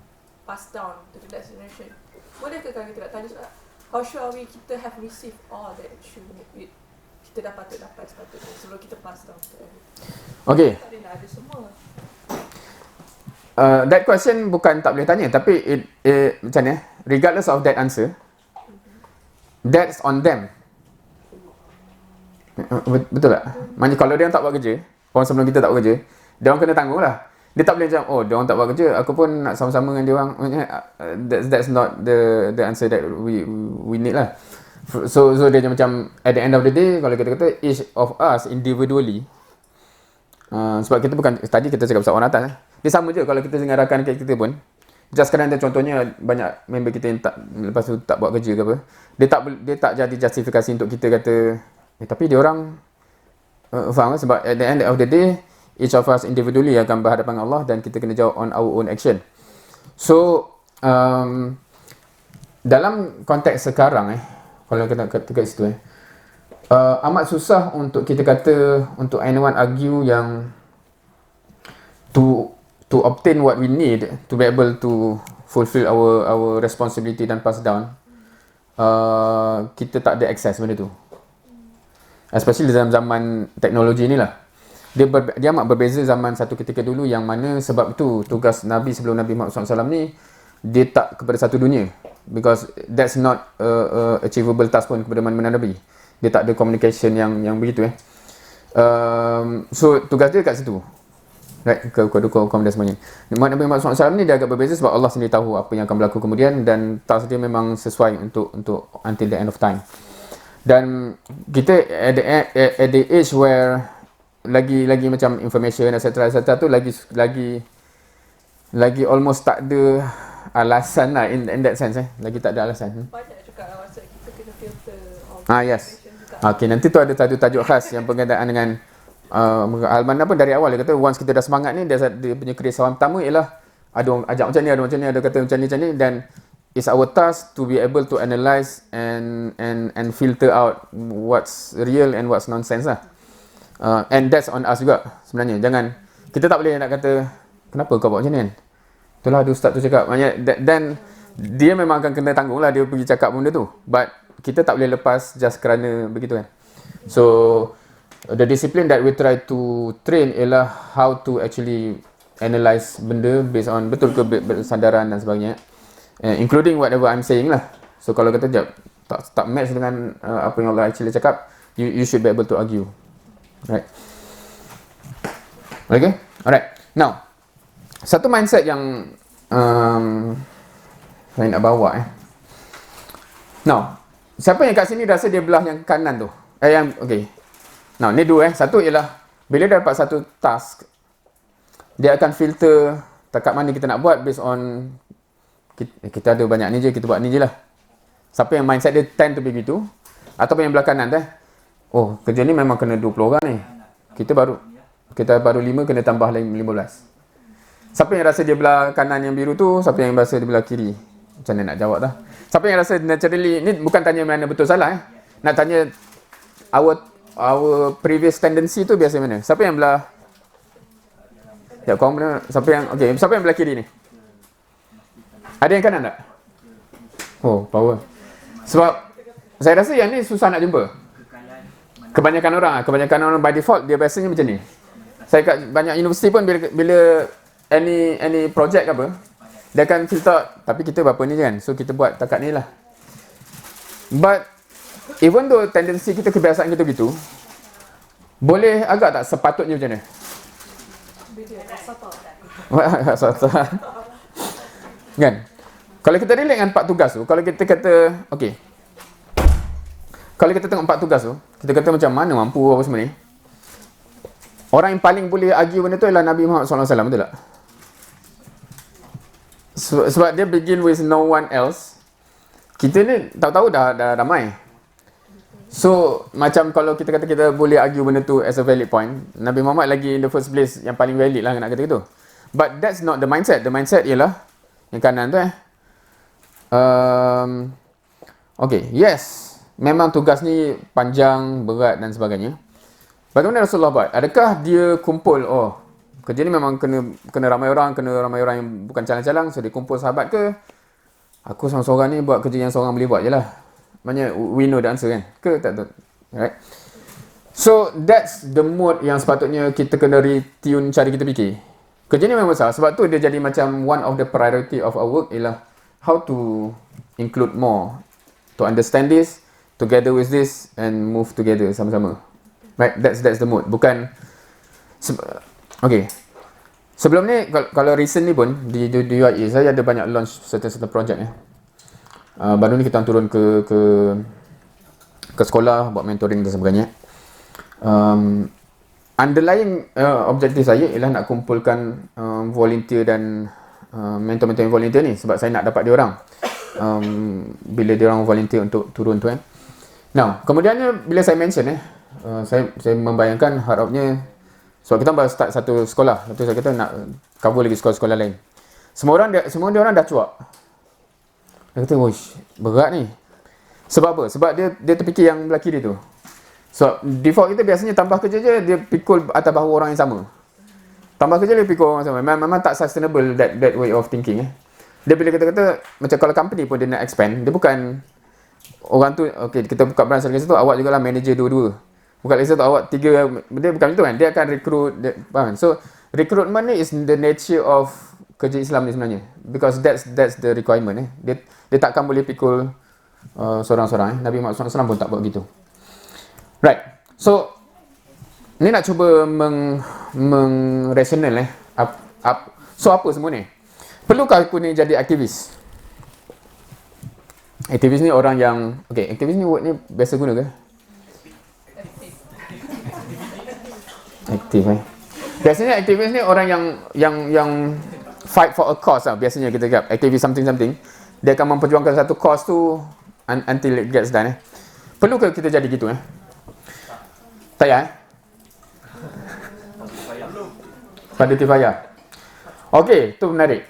pass down to the next generation? Bolehkah kalau kita nak tanya soalan, how sure are we kita have received all that kita dah patut dapat sepatutnya sebelum kita pass down to everything? Okay. Tak boleh ada semua. That question bukan tak boleh tanya, tapi macam ni, regardless of that answer, that's on them. Betul tak? Maksudnya kalau dia orang tak buat kerja, orang sebelum kita tak buat kerja, dia orang kena tanggung lah. Dia tak boleh macam, oh dia orang tak buat kerja, aku pun nak sama-sama dengan dia orang. That's not the answer that we need lah. So dia macam at the end of the day, kalau kita kata each of us individually, sebab kita bukan, tadi kita cakap pasal orang atas dia sama je kalau kita dengan rakan kita pun, just kerana contohnya banyak member kita yang tak, lepas tu tak buat kerja ke apa, dia tak jadi justifikasi untuk kita kata tapi dia orang faham kan? Sebab at the end of the day each of us individually akan berhadapan dengan Allah dan kita kena jawab on our own action. So dalam konteks sekarang kalau kita kat situ amat susah untuk kita kata, untuk anyone argue yang to obtain what we need to be able to fulfill our responsibility dan pass down, kita tak ada access benda tu, especially dalam zaman teknologi ni lah. Dia amat berbeza zaman satu ketika dulu, yang mana sebab itu tugas Nabi sebelum Nabi Muhammad SAW ni dia tak kepada satu dunia, because that's not achievable task pun kepada mana-mana Nabi. Dia tak ada communication yang begitu so tugas dia kat situ, right, ke kaum dan semuanya. Nabi Muhammad SAW ni dia agak berbeza sebab Allah sendiri tahu apa yang akan berlaku kemudian, dan task dia memang sesuai untuk until the end of time. Dan kita at the age where lagi macam information etc tu lagi almost tak ada alasan lah in that sense lagi tak ada alasan. Banyak juga masa kita kena filter yes. Okay, nanti tu ada tajuk khas yang berkaitan dengan Al-Manna pun dari awal dia kata once kita dah semangat ni, dia punya kerisauan pertama ialah ada orang ajak macam ni, ada macam ni, ada kata macam ni, dan it's our task to be able to analyse and filter out what's real and what's nonsense lah. And that's on us juga sebenarnya. Jangan, kita tak boleh nak kata kenapa kau buat macam ni kan, itulah ada ustaz tu cakap, maknanya dan dia memang akan kena tanggung lah dia pergi cakap benda tu, but kita tak boleh lepas just kerana begitu kan. So the discipline that we try to train ialah how to actually analyse benda based on betul ke bersandaran dan sebagainya, including whatever I'm saying lah. So kalau kata tak match dengan apa yang Allah actually cakap, you should be able to argue, right? Okay, alright. Now satu mindset yang saya nak bawa Now, siapa yang kat sini rasa dia belah yang kanan tu? Okay. Now, ni dua Satu ialah bila dia dapat satu task, dia akan filter takat mana kita nak buat based on kita ada banyak ni je, kita buat ni je lah. Siapa yang mindset dia tend to be gitu, ataupun yang belah kanan oh, kerja ni memang kena 20 orang ni. Kita baru 5, kena tambah 15. Siapa yang rasa dia belah kanan yang biru tu, siapa yang rasa dia belah kiri? Macam mana nak jawab dah? Siapa yang rasa naturally, ni bukan tanya mana betul salah nak tanya our previous tendency tu biasa mana? Siapa yang belah kau mana? Siapa yang belah kiri ni? Ada yang kanan tak? Oh, power. Sebab Saya rasa yang ni susah nak jumpa. Kebanyakan orang by default dia biasanya macam ni. Saya kat banyak universiti pun bila any project apa, dia akan filter, tapi kita berapa ni kan, so kita buat takat ni lah. But even though tendensi kita, kebiasaan kita gitu, boleh agak tak sepatutnya macam ni? Kan? Kalau kita relate dengan 4 tugas tu, kalau kita kata, okay, kalau kita tengok 4 tugas tu, kita kata macam mana mampu apa semua ni, orang yang paling boleh argue benda tu ialah Nabi Muhammad SAW, betul tak? Sebab dia begin with no one else. Kita ni tahu-tahu dah ramai. So macam kalau kita kata kita boleh argue benda tu as a valid point, Nabi Muhammad lagi in the first place yang paling valid lah nak kata gitu. But that's not the mindset. The mindset ialah yang kanan tu okay, yes, memang tugas ni panjang, berat dan sebagainya. Bagaimana Rasulullah buat? Adakah dia kumpul, kerja ni memang kena ramai orang yang bukan calang-calang, so dia kumpul sahabat ke? Aku seorang-seorang ni buat kerja yang seorang boleh buat je lah. Maknanya we know the answer kan? Ke tak tahu? Right? So that's the mode yang sepatutnya kita kena retune cara kita fikir. Kerja ni memang besar, sebab tu dia jadi macam one of the priority of our work ialah how to include more, to understand this, together with this and move together sama-sama. Right? That's the mode. Bukan okay. Sebelum ni, kalau recent ni pun di UIA, saya ada banyak launch certain project ya. Baru ni kita turun ke sekolah buat mentoring dan sebagainya. Underlying objektif saya ialah nak kumpulkan volunteer dan mentor-mentor yang volunteer ni, sebab saya nak dapat dia orang bila dia orang volunteer untuk turun tu Now, kemudiannya bila saya mention saya membayangkan harapnya, sebab kita baru start satu sekolah, lepas tu saya kata nak cover lagi sekolah-sekolah lain. Semua orang dah cuak. Dia kata, "Wish, berat ni." Sebab apa? Sebab dia terfikir yang belah kiri tu. So, default kita biasanya tambah kerja je, dia pikul atas bahu orang yang sama. Tambah kerja dia pikul orang sama. Memang tak sustainable that way of thinking. Dia bila kata-kata, macam kalau company pun dia nak expand, dia bukan orang tu, okay, kita buka branch lagi satu, awak jugalah manager dua-dua. Bukan lagi satu, awak tiga, dia bukan itu kan. Dia akan recruit, faham? So, recruitment ni is the nature of kerja Islam ni sebenarnya. Because that's the requirement. Dia takkan boleh pikul seorang-seorang. Nabi Muhammad SAW pun tak buat begitu. Right. So, ni nak cuba rational So, apa semua ni? Perlukah aku ni jadi aktivis? Aktivis ni orang yang, okay, aktivis ni word ni biasa guna ke? Aktif Biasanya aktivis ni orang yang fight for a cause lah. Biasanya kita cakap aktivis something. Dia akan memperjuangkan satu cause tu until it gets done. Perlu ke kita jadi gitu tak ya? Fardu kifayah. Okey, tu menarik.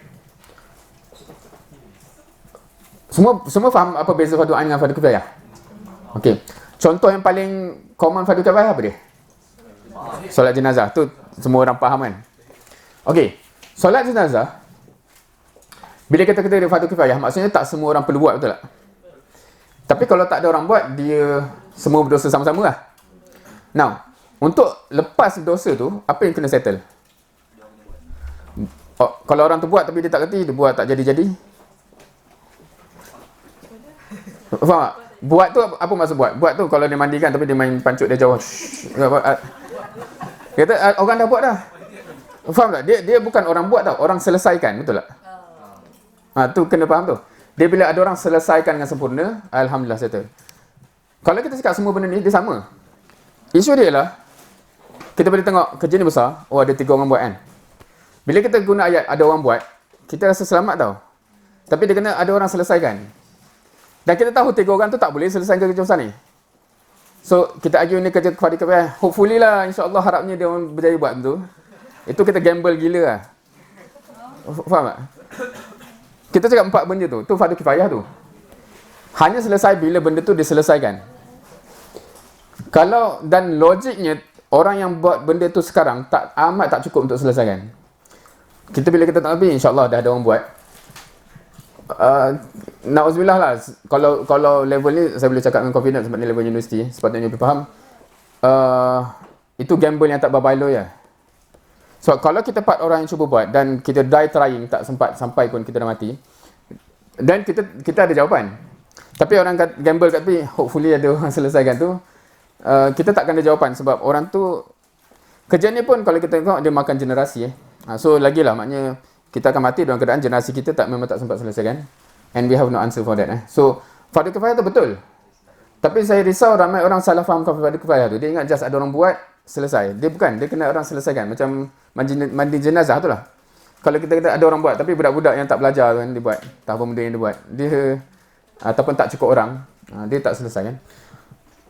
Semua faham apa beza fardu ain dengan fardu kifayah? Okey. Contoh yang paling common fardu kifayah apa dia? Solat jenazah. Tu semua orang faham kan? Okey. Solat jenazah, bila kita kata dia fardu kifayah, maksudnya tak semua orang perlu buat, betul tak? Tapi kalau tak ada orang buat, dia semua berdosa sama-sama lah. Now, untuk lepas dosa tu, apa yang kena settle? Kalau orang tu buat tapi dia tak kerti, dia buat tak jadi-jadi. Faham tak? Buat tu apa maksud buat? Buat tu kalau dia mandikan tapi dia main pancut dia jauh. Kata orang dah buat dah. Faham tak? Dia bukan orang buat tau, orang selesaikan, betul tak? Tu kena faham tu. Dia bila ada orang selesaikan dengan sempurna, alhamdulillah settle. Kalau kita cakap semua benda ni dia sama. Isu dia ialah kita boleh tengok kerja ni besar, ada 3 orang buat kan. Bila kita guna ayat ada orang buat, kita rasa selamat tau. Tapi dia kena ada orang selesaikan. Dan kita tahu 3 orang tu tak boleh selesaikan kerja besar ni. So, kita argue ni kerja fardu kifayah. Hopefully lah, insyaAllah harapnya dia orang berjaya buat tu. Itu kita gamble gila lah. Faham tak? Kita cakap 4 benda tu fardu kifayah tu. Hanya selesai bila benda tu diselesaikan. Kalau, dan logiknya, orang yang buat benda tu sekarang amat tak cukup untuk selesaikan. Bila kita tak habis, insyaAllah dah ada orang buat. Na'udzubillah lah, kalau level ni saya boleh cakap dengan confident sebab ni level universiti, sepatutnya lebih faham. Itu gamble yang tak berbaloi ya. So kalau kita 4 orang yang cuba buat dan kita die trying, tak sempat sampai pun kita dah mati, dan kita ada jawapan. Tapi orang gamble kat tepi, hopefully ada orang selesaikan tu, kita takkan ada jawapan sebab orang tu kerja ni pun kalau kita tengok dia makan generasi so lagilah maknanya kita akan mati dalam keadaan generasi kita memang tak sempat selesaikan, and we have no answer for that So fardu kifayah tu betul, tapi saya risau ramai orang salah faham fardu kifayah tu. Dia ingat just ada orang buat selesai. Dia bukan, dia kena orang selesaikan. Macam mandi jenazah tu lah. Kalau kita kata ada orang buat tapi budak-budak yang tak belajar kan dia buat, tak apa benda yang dia buat, dia ataupun tak cukup orang, dia tak selesai kan.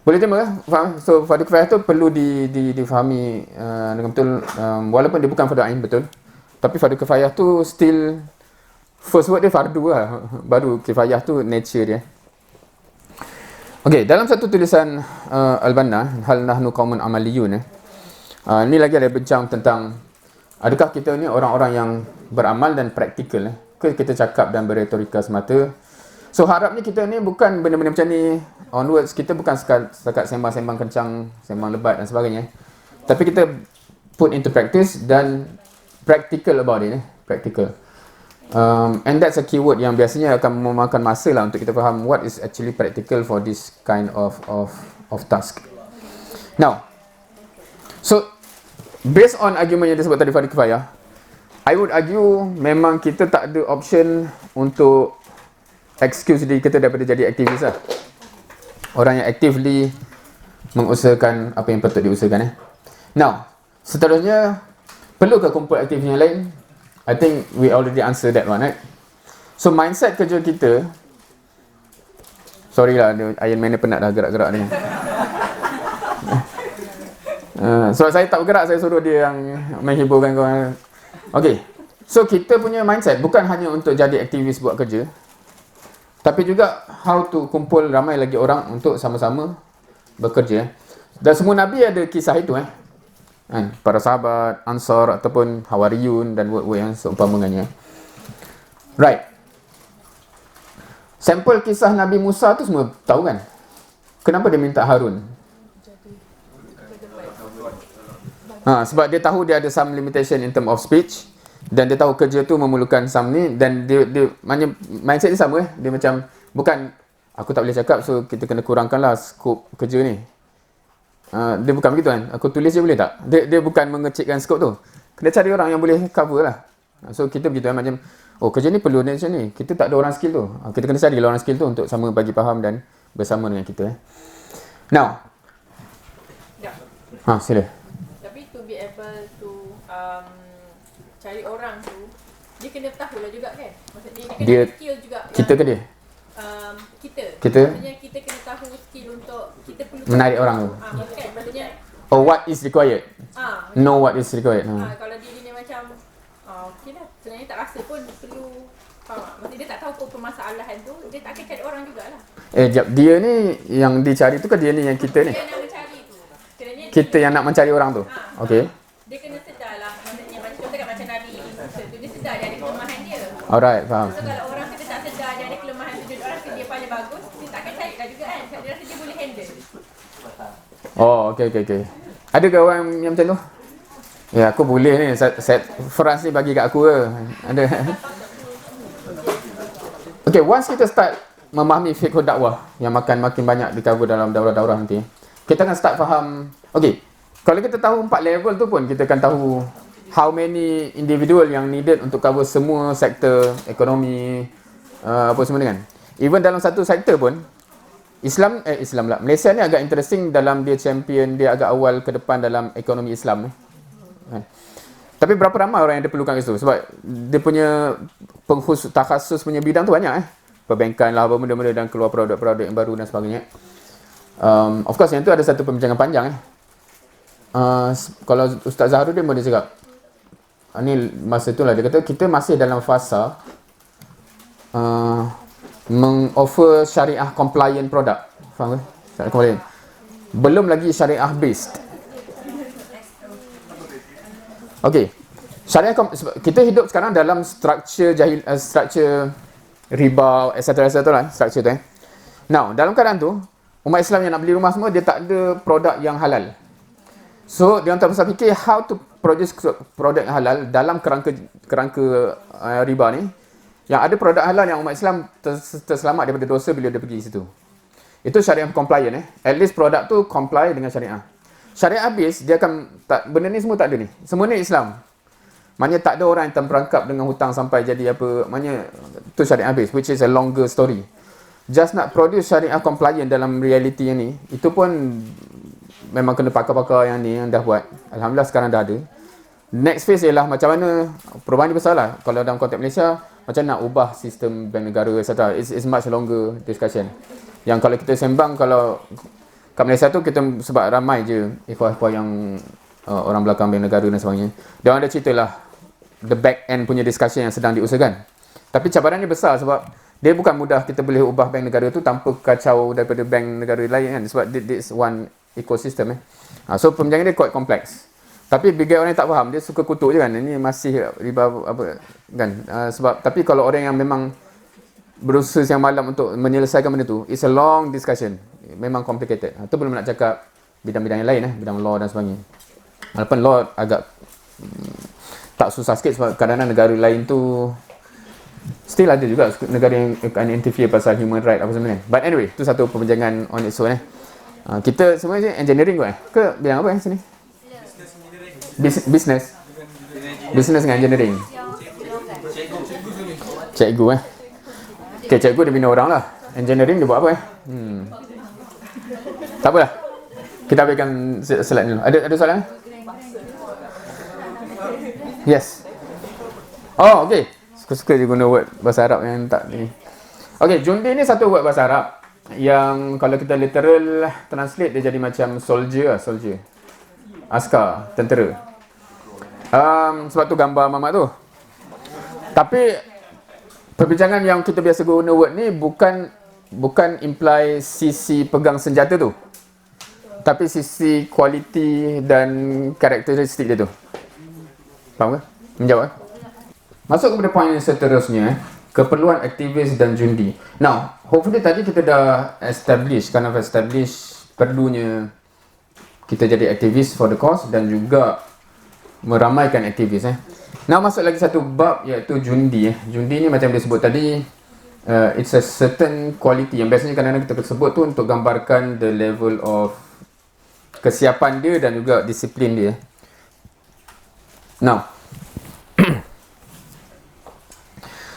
Boleh terima kan? Faham? So fardu kifayah tu perlu difahami dengan betul, walaupun dia bukan fardu ain betul. Tapi fardu kifayah tu still first word dia fardu lah. Baru kifayah tu nature dia. Okey, dalam satu tulisan Al-Banna, hal nahnu qaumun amaliyun ni lagi ada bincang tentang adakah kita ni orang-orang yang beramal dan praktikal ke kita cakap dan berretorika semata. So harapnya kita ni bukan benda-benda macam ni onwards, kita bukan setakat sembang-sembang kencang, sembang lebat dan sebagainya. Tapi kita put into practice dan practical about it, practical. And that's a keyword yang biasanya akan memakan masa lah untuk kita faham what is actually practical for this kind of task. Now, so based on argument yang disebut tadi fardu kifayah, I would argue memang kita tak ada option untuk excuse diri kita daripada jadi aktivis lah. Orang yang actively mengusahakan apa yang patut diusahakan. Now, seterusnya, perlukah kumpul aktivis yang lain? I think we already answer that one, right? So mindset kerja kita, sorry lah, Iron Man ni penat dah gerak-gerak ni. So saya tak bergerak, saya suruh dia yang menghiburkan kawan. Okay, so kita punya mindset bukan hanya untuk jadi aktivis buat kerja, tapi juga how to kumpul ramai lagi orang untuk sama-sama bekerja. Dan semua Nabi ada kisah itu kan? Para sahabat, Ansar ataupun Hawariyun dan word-word yang seumpamanya. Right. Sampel kisah Nabi Musa tu semua tahu kan? Kenapa dia minta Harun? Sebab dia tahu dia ada some limitation in term of speech, dan dia tahu kerja tu memerlukan some ni, dan dia mindset dia sama dia macam bukan aku tak boleh cakap so kita kena kurangkanlah skop kerja ni. Dia bukan begitu kan, aku tulis je boleh tak? Dia bukan mengecikkan skop tu, kena cari orang yang boleh cover lah. So kita begitu macam kerja ni perlu macam ni, kita tak ada orang skill tu, kita kena cari orang skill tu untuk sama bagi faham dan bersama dengan kita. Now sila. Tapi to be able to cari orang tu, dia kena tahu lah juga kan. Maksudnya dia kena skill juga. Kita ke dia? Kita. Maksudnya kita kena tahu skill untuk kita perlu menarik orang tu. Maksudnya what is required. Know what is required. Kalau dia ni macam okey lah, sebenarnya tak rasa pun perlu faham tak? Maksudnya dia tak tahu permasalahan tu, dia tak akan cari orang jugalah. Jap, dia ni yang dicari tu ke dia ni yang kita ni? Dia yang mencari tu. Kita yang nak mencari orang tu. Okey. Dia kena sedar lah, maksudnya macam macam Nabi Musa tu, dia sedar dia ada kelemahan dia. Alright, faham. So kalau orang kata tak sedar dia ada kelemahan tu, dia orang kerja paling bagus, dia tak akan cari lah juga kan. Sebab dia rasa dia boleh handle. Okey. Ada ke orang yang macam tu? Ya, aku boleh ni. Set Frans ni bagi kat aku ke? Ada. Okay, once kita start memahami fiqh dakwah yang makin banyak di cover dalam daurah-daurah nanti, kita akan start faham. Okay, kalau kita tahu 4 level tu pun, kita akan tahu how many individual yang needed untuk cover semua sektor ekonomi, apa semua kan. Even dalam satu sektor pun, Islam lah. Malaysia ni agak interesting dalam dia champion, dia agak awal ke depan dalam ekonomi Islam. Tapi berapa ramai orang yang diperlukan itu? Sebab dia punya takhasus punya bidang tu banyak perbankan lah, apa benda-benda, dan keluar produk-produk yang baru dan sebagainya. Of course yang tu ada satu pembincangan panjang Kalau Ustaz Zaharuddin boleh cakap, ni masa tu lah dia kata kita masih dalam fasa meng-offer syariah compliant product. Faham ke? Syariah compliant. Belum lagi syariah based. Okey. Syariah kita hidup sekarang dalam struktur riba, etc. lah, structure tu Now, dalam keadaan tu, umat Islam yang nak beli rumah semua, dia tak ada produk yang halal. So, dia orang tak pasal fikir how to produce produk yang halal dalam kerangka riba ni. Yang ada produk halal yang umat Islam terselamat daripada dosa bila dia pergi situ. Itu syariah compliant At least produk tu comply dengan syariah. Syariah habis, dia akan benda ni semua tak ada ni. Semua ni Islam. Maknanya tak ada orang yang terperangkap dengan hutang sampai jadi apa. Maknanya tu syariah habis, which is a longer story. Just nak produce syariah compliant dalam reality yang ni, itu pun memang kena pakar-pakar yang ni yang dah buat. Alhamdulillah sekarang dah ada. Next phase ialah macam mana, perubahan ni besar lah. Kalau dalam konteks Malaysia, macam nak ubah sistem bank negara, etc. It's much longer discussion. Yang kalau kita sembang, kalau kat Malaysia tu, kita sebab ramai je ikhwah-ikhwah yang orang belakang bank negara dan sebagainya. Dia orang ada cerita lah, the back end punya discussion yang sedang diusahakan. Tapi cabaran ni besar sebab dia bukan mudah kita boleh ubah bank negara tu tanpa kacau daripada bank negara lain kan. Sebab this one ecosystem So pembincangan dia quite complex. Tapi bagi orang yang tak faham, dia suka kutuk je kan. Ini masih riba apa kan. Sebab tapi kalau orang yang memang berusaha siang malam untuk menyelesaikan benda tu, it's a long discussion. Memang complicated. Tu belum nak cakap bidang-bidang yang lain bidang law dan sebagainya. Walaupun law agak tak susah sikit sebab kadang-kadang negara lain tu still ada juga negara yang akan interfere pasal human right apa semua kan. But anyway, tu satu perbincangan on its own kita semua je engineering kot ke bidang apa sini? Business dengan engineering. Cikgu Okay, cikgu dia bina orang lah. Engineering dia buat apa Tak apalah. Kita ambilkan slide dulu. Ada soalan? Yes. Oh, okay. Suka-suka je guna word bahasa Arab yang tak ni. Okay, jundi ni satu word bahasa Arab yang kalau kita literal translate dia jadi macam soldier. Askar, tentera. Sebab tu gambar mamak tu. Tapi perbincangan yang kita biasa guna word ni bukan imply sisi pegang senjata tu, tapi sisi kualiti dan karakteristik dia tu. Faham ke? Menjawab Masuk kepada poin yang seterusnya, keperluan aktivis dan jundi. Now, hopefully tadi kita dah establish perlunya kita jadi aktivis for the cause dan juga meramaikan aktivis Now masuk lagi satu bab iaitu jundi Jundi ni macam dia sebut tadi, it's a certain quality yang biasanya kadang-kadang kita sebut tu untuk gambarkan the level of kesiapan dia dan juga disiplin dia. Now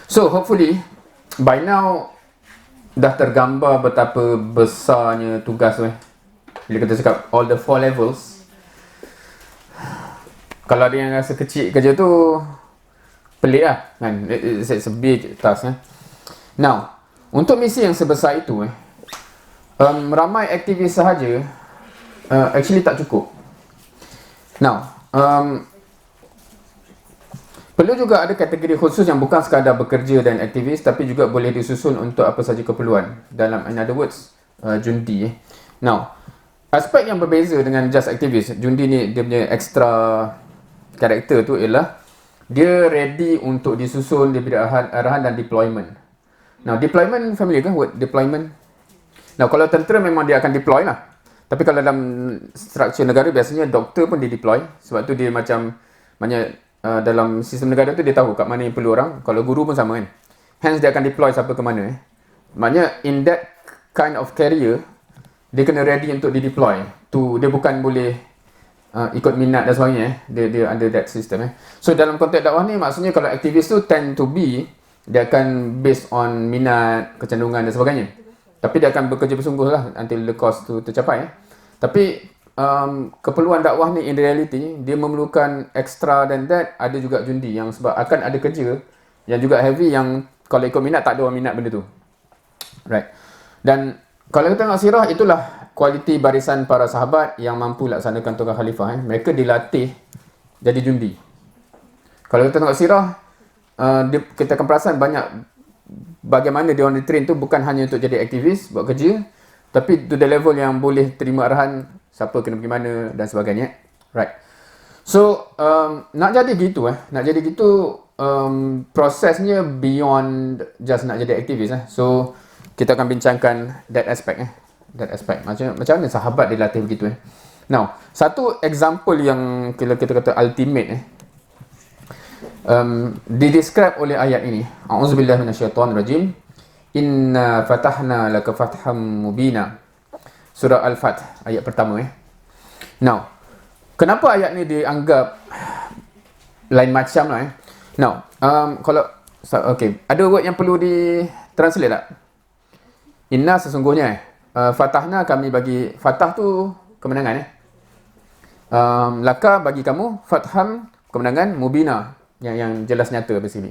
so hopefully by now dah tergambar betapa besarnya tugas bila kita cakap all the 4 levels. Kalau ada yang rasa kecil kerja tu, pelik lah kan. It's a big task Now, untuk misi yang sebesar itu ramai aktivis sahaja actually tak cukup. Now, perlu juga ada kategori khusus yang bukan sekadar bekerja dan aktivis, tapi juga boleh disusun untuk apa saja keperluan. Dalam in other words, jundi Now, aspek yang berbeza dengan just aktivis, jundi ni dia punya extra karakter tu ialah dia ready untuk disusun, dia beri arahan dan deployment. Now, deployment familiar kan word deployment? Now, kalau tentera memang dia akan deploy lah. Tapi kalau dalam struktur negara biasanya doktor pun deploy. Sebab tu dia macam dalam sistem negara tu dia tahu kat mana yang perlu orang. Kalau guru pun sama kan. Hence dia akan deploy siapa ke mana Maknanya in that kind of career, dia kena ready untuk di-deploy. Dia bukan boleh ikut minat dan sebagainya dia under that system So dalam konteks dakwah ni maksudnya kalau aktivis tu tend to be, dia akan based on minat, kecenderungan dan sebagainya. Tapi dia akan bekerja bersungguh lah until the cause tu tercapai Tapi keperluan dakwah ni in reality dia memerlukan extra than that. Ada juga jundi yang sebab akan ada kerja yang juga heavy yang kalau ikut minat tak ada orang minat benda tu. Right. Dan kalau kita tengok sirah, itulah kualiti barisan para sahabat yang mampu laksanakan tugas khalifah Mereka dilatih jadi jundi. Kalau kita tengok sirah, kita akan perasan banyak bagaimana dia orang di-train tu bukan hanya untuk jadi aktivis, buat kerja, tapi to the level yang boleh terima arahan siapa kena pergi mana dan sebagainya. Right. So, nak jadi gitu prosesnya beyond just nak jadi aktivis. So kita akan bincangkan that aspect. That aspect. Macam mana sahabat dilatih begitu. Now, satu example yang kita kata ultimate didescribe oleh ayat ini. A'udzubillahi minasyaitonirrajim. Inna fatahna laka fatham mubina. Surah Al-Fath ayat pertama. Now, kenapa ayat ni dianggap lain macam lah. Now, kalau ada word yang perlu di-translate tak? Inna sesungguhnya fatahna kami bagi, fatah tu kemenangan laka bagi kamu, fatham kemenangan, mubina yang jelas nyata di sini.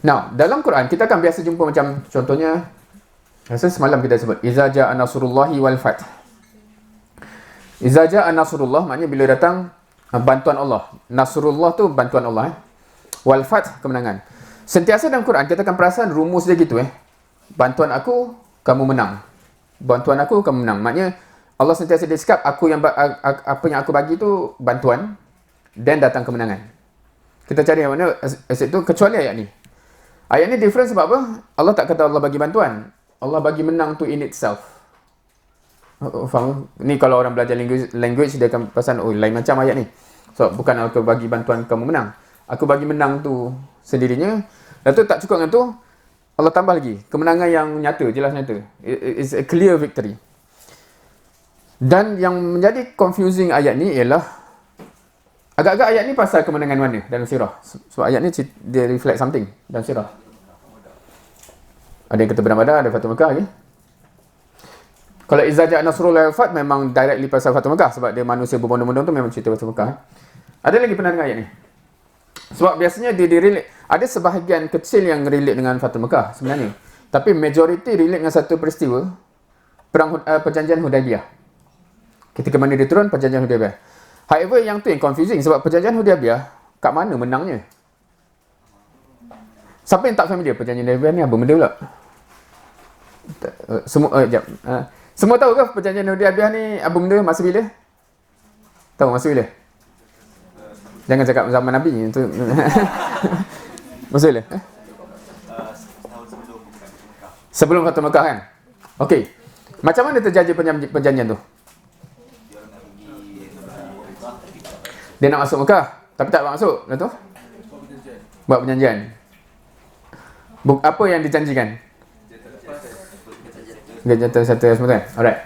Now, dalam Quran kita akan biasa jumpa macam contohnya, rasa semalam kita sebut iza ja'a nasrullahi wal fath. Iza ja'a nasrullah maknanya bila datang bantuan Allah. Nasrullah tu bantuan Allah. Wal fath kemenangan. Sentiasa dalam Quran kita akan perasan rumus dia gitu Bantuan aku kamu menang. Bantuan aku kamu menang. Maknanya Allah sentiasa describe apa yang aku bagi tu bantuan dan datang kemenangan. Kita cari yang mana aset tu kecuali ayat ni. Ayat ni different sebab apa? Allah tak kata Allah bagi bantuan. Allah bagi menang tu in itself. Faham? Ni kalau orang belajar language dia akan perasan lain macam ayat ni. So bukan aku bagi bantuan kamu menang. Aku bagi menang tu sendirinya. Dan tu tak cukup dengan tu, Allah tambah lagi kemenangan yang nyata, jelas nyata. It's a clear victory. Dan yang menjadi confusing ayat ni ialah agak-agak ayat ni pasal kemenangan mana dalam sirah. Sebab ayat ni dia reflect something dalam sirah. Ada yang kata Perang Badar, ada Fathu Mekah lagi. Kalau Iza Ja'a Nasrullahi wal Fath memang directly pasal Fathu Mekah sebab dia manusia berbondong-bondong tu memang cerita Fathu Mekah. Ada lagi pernah dengar ayat ni? Sebab biasanya dia relate, ada sebahagian kecil yang relate dengan Fathu Mekah sebenarnya. Tapi majority relate dengan satu peristiwa perjanjian Hudaybiyah. Ketika mana dia turun perjanjian Hudaybiyah. However, yang tu yang confusing sebab perjanjian Hudaybiyah kat mana menangnya? Siapa yang tak familiar perjanjian Hudaybiyah ni apa benda pula? Semua tahu ke perjanjian Hudaybiyah ni apa benda, masa bila? Tahu masa bila? Jangan cakap zaman Nabi itu. Masa bila? Sebelum Fathu Mekah kan? Okey. Macam mana terjadi perjanjian tu? Dia nak masuk Mekah, tapi tak masuk. Dah tu? Buat perjanjian. Apa yang dijanjikan? Jatuh satu semua kan? Alright.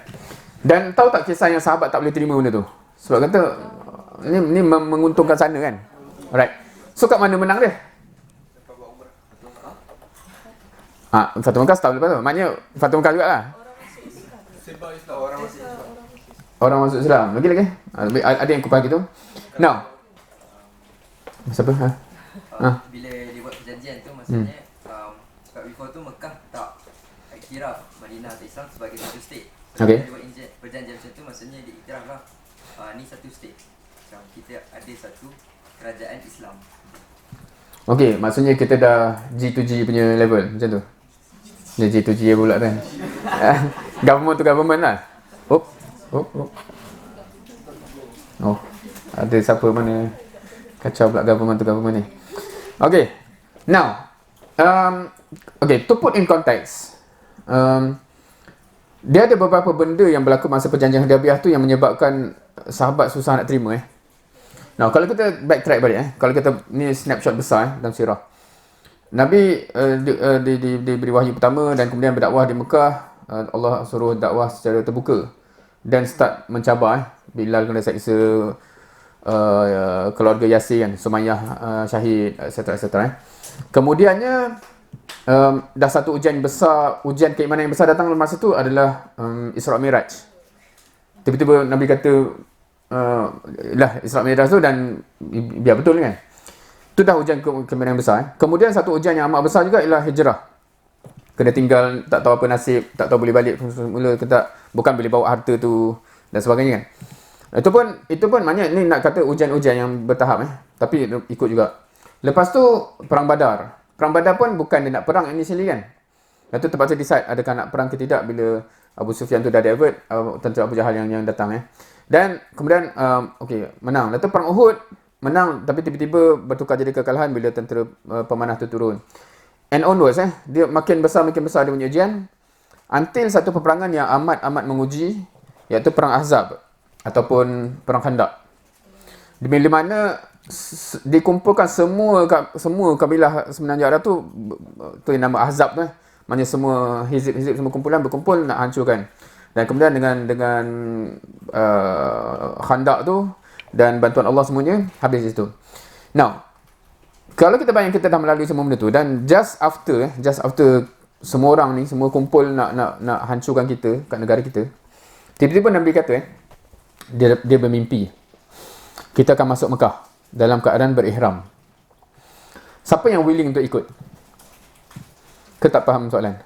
Dan tahu tak kisah yang sahabat tak boleh terima benda tu? Sebab kata ni menguntungkan sana kan? Alright. So kat mana menang dia? Fathu Mekah tak boleh pasal. Maknanya Fathu Mekah jugalah. Orang masuk Islam. Lagi. Ada yang kupah gitu. Now. Siapa? Bila dia buat perjanjian tu maksudnya sebab before tu Mekah tak kira Madinah atau Islam sebagai satu state. Okay. Dia buat perjanjian macam tu maksudnya dia iktiraflah ni satu state. Macam kita ada satu kerajaan Islam. Okay, maksudnya kita dah G2G punya level macam tu. Dia G2G pula kan. Government to government lah. Oh. Ada siapa mana kacau pula government to government ni. Okay. Now, to put in context. Dia ada beberapa benda yang berlaku masa perjanjian Hudaybiyah tu yang menyebabkan sahabat susah nak terima Now, kalau kita backtrack balik kalau kita ni snapshot besar dalam sirah. Nabi diberi wahyu pertama dan kemudian berdakwah di Mekah. Allah suruh dakwah secara terbuka dan start mencabar Bilal kena seksa, keluarga Yasir kan, Sumayyah syahid, etc. Kemudiannya dah satu ujian besar, ujian keimanan yang besar datang masa tu adalah Isra Miraj. Tiba-tiba Nabi kata Isra Miraj tu dan biar betul kan. Itu dah ujian keimanan yang besar. Kemudian satu ujian yang amat besar juga ialah hijrah. Kena tinggal, tak tahu apa nasib, tak tahu boleh balik semula ke tak, bukan boleh bawa harta tu dan sebagainya kan. Itu pun maknanya ni nak kata ujian-ujian yang bertahap tapi ikut juga. Lepas tu perang Badar. Perang Badar pun bukan dia nak perang initially kan. Lepas tu terpaksa decide adakah nak perang ke tidak bila Abu Sufyan tu dah divert tentera Abu Jahal yang datang Dan kemudian menang. Lepas tu perang Uhud menang tapi tiba-tiba bertukar jadi kekalahan bila tentera pemanah tu turun. And onwards dia makin besar dia punya ujian until satu peperangan yang amat menguji, iaitu perang Ahzab ataupun perang Khandaq. Di mana dikumpulkan semua kabilah semenanjung Arab tu yang nama Ahzab tu. Maknanya semua hizib semua berkumpul nak hancurkan. Dan kemudian dengan Khandaq tu dan bantuan Allah semuanya habis di situ. Now, kalau kita bayang kita dah melalui semua benda tu dan just after semua orang ni semua kumpul nak hancurkan kita kat negara kita, tiba-tiba Nabi kata dia bermimpi kita akan masuk Mekah dalam keadaan berihram. Siapa yang willing untuk ikut? Ke tak faham soalan?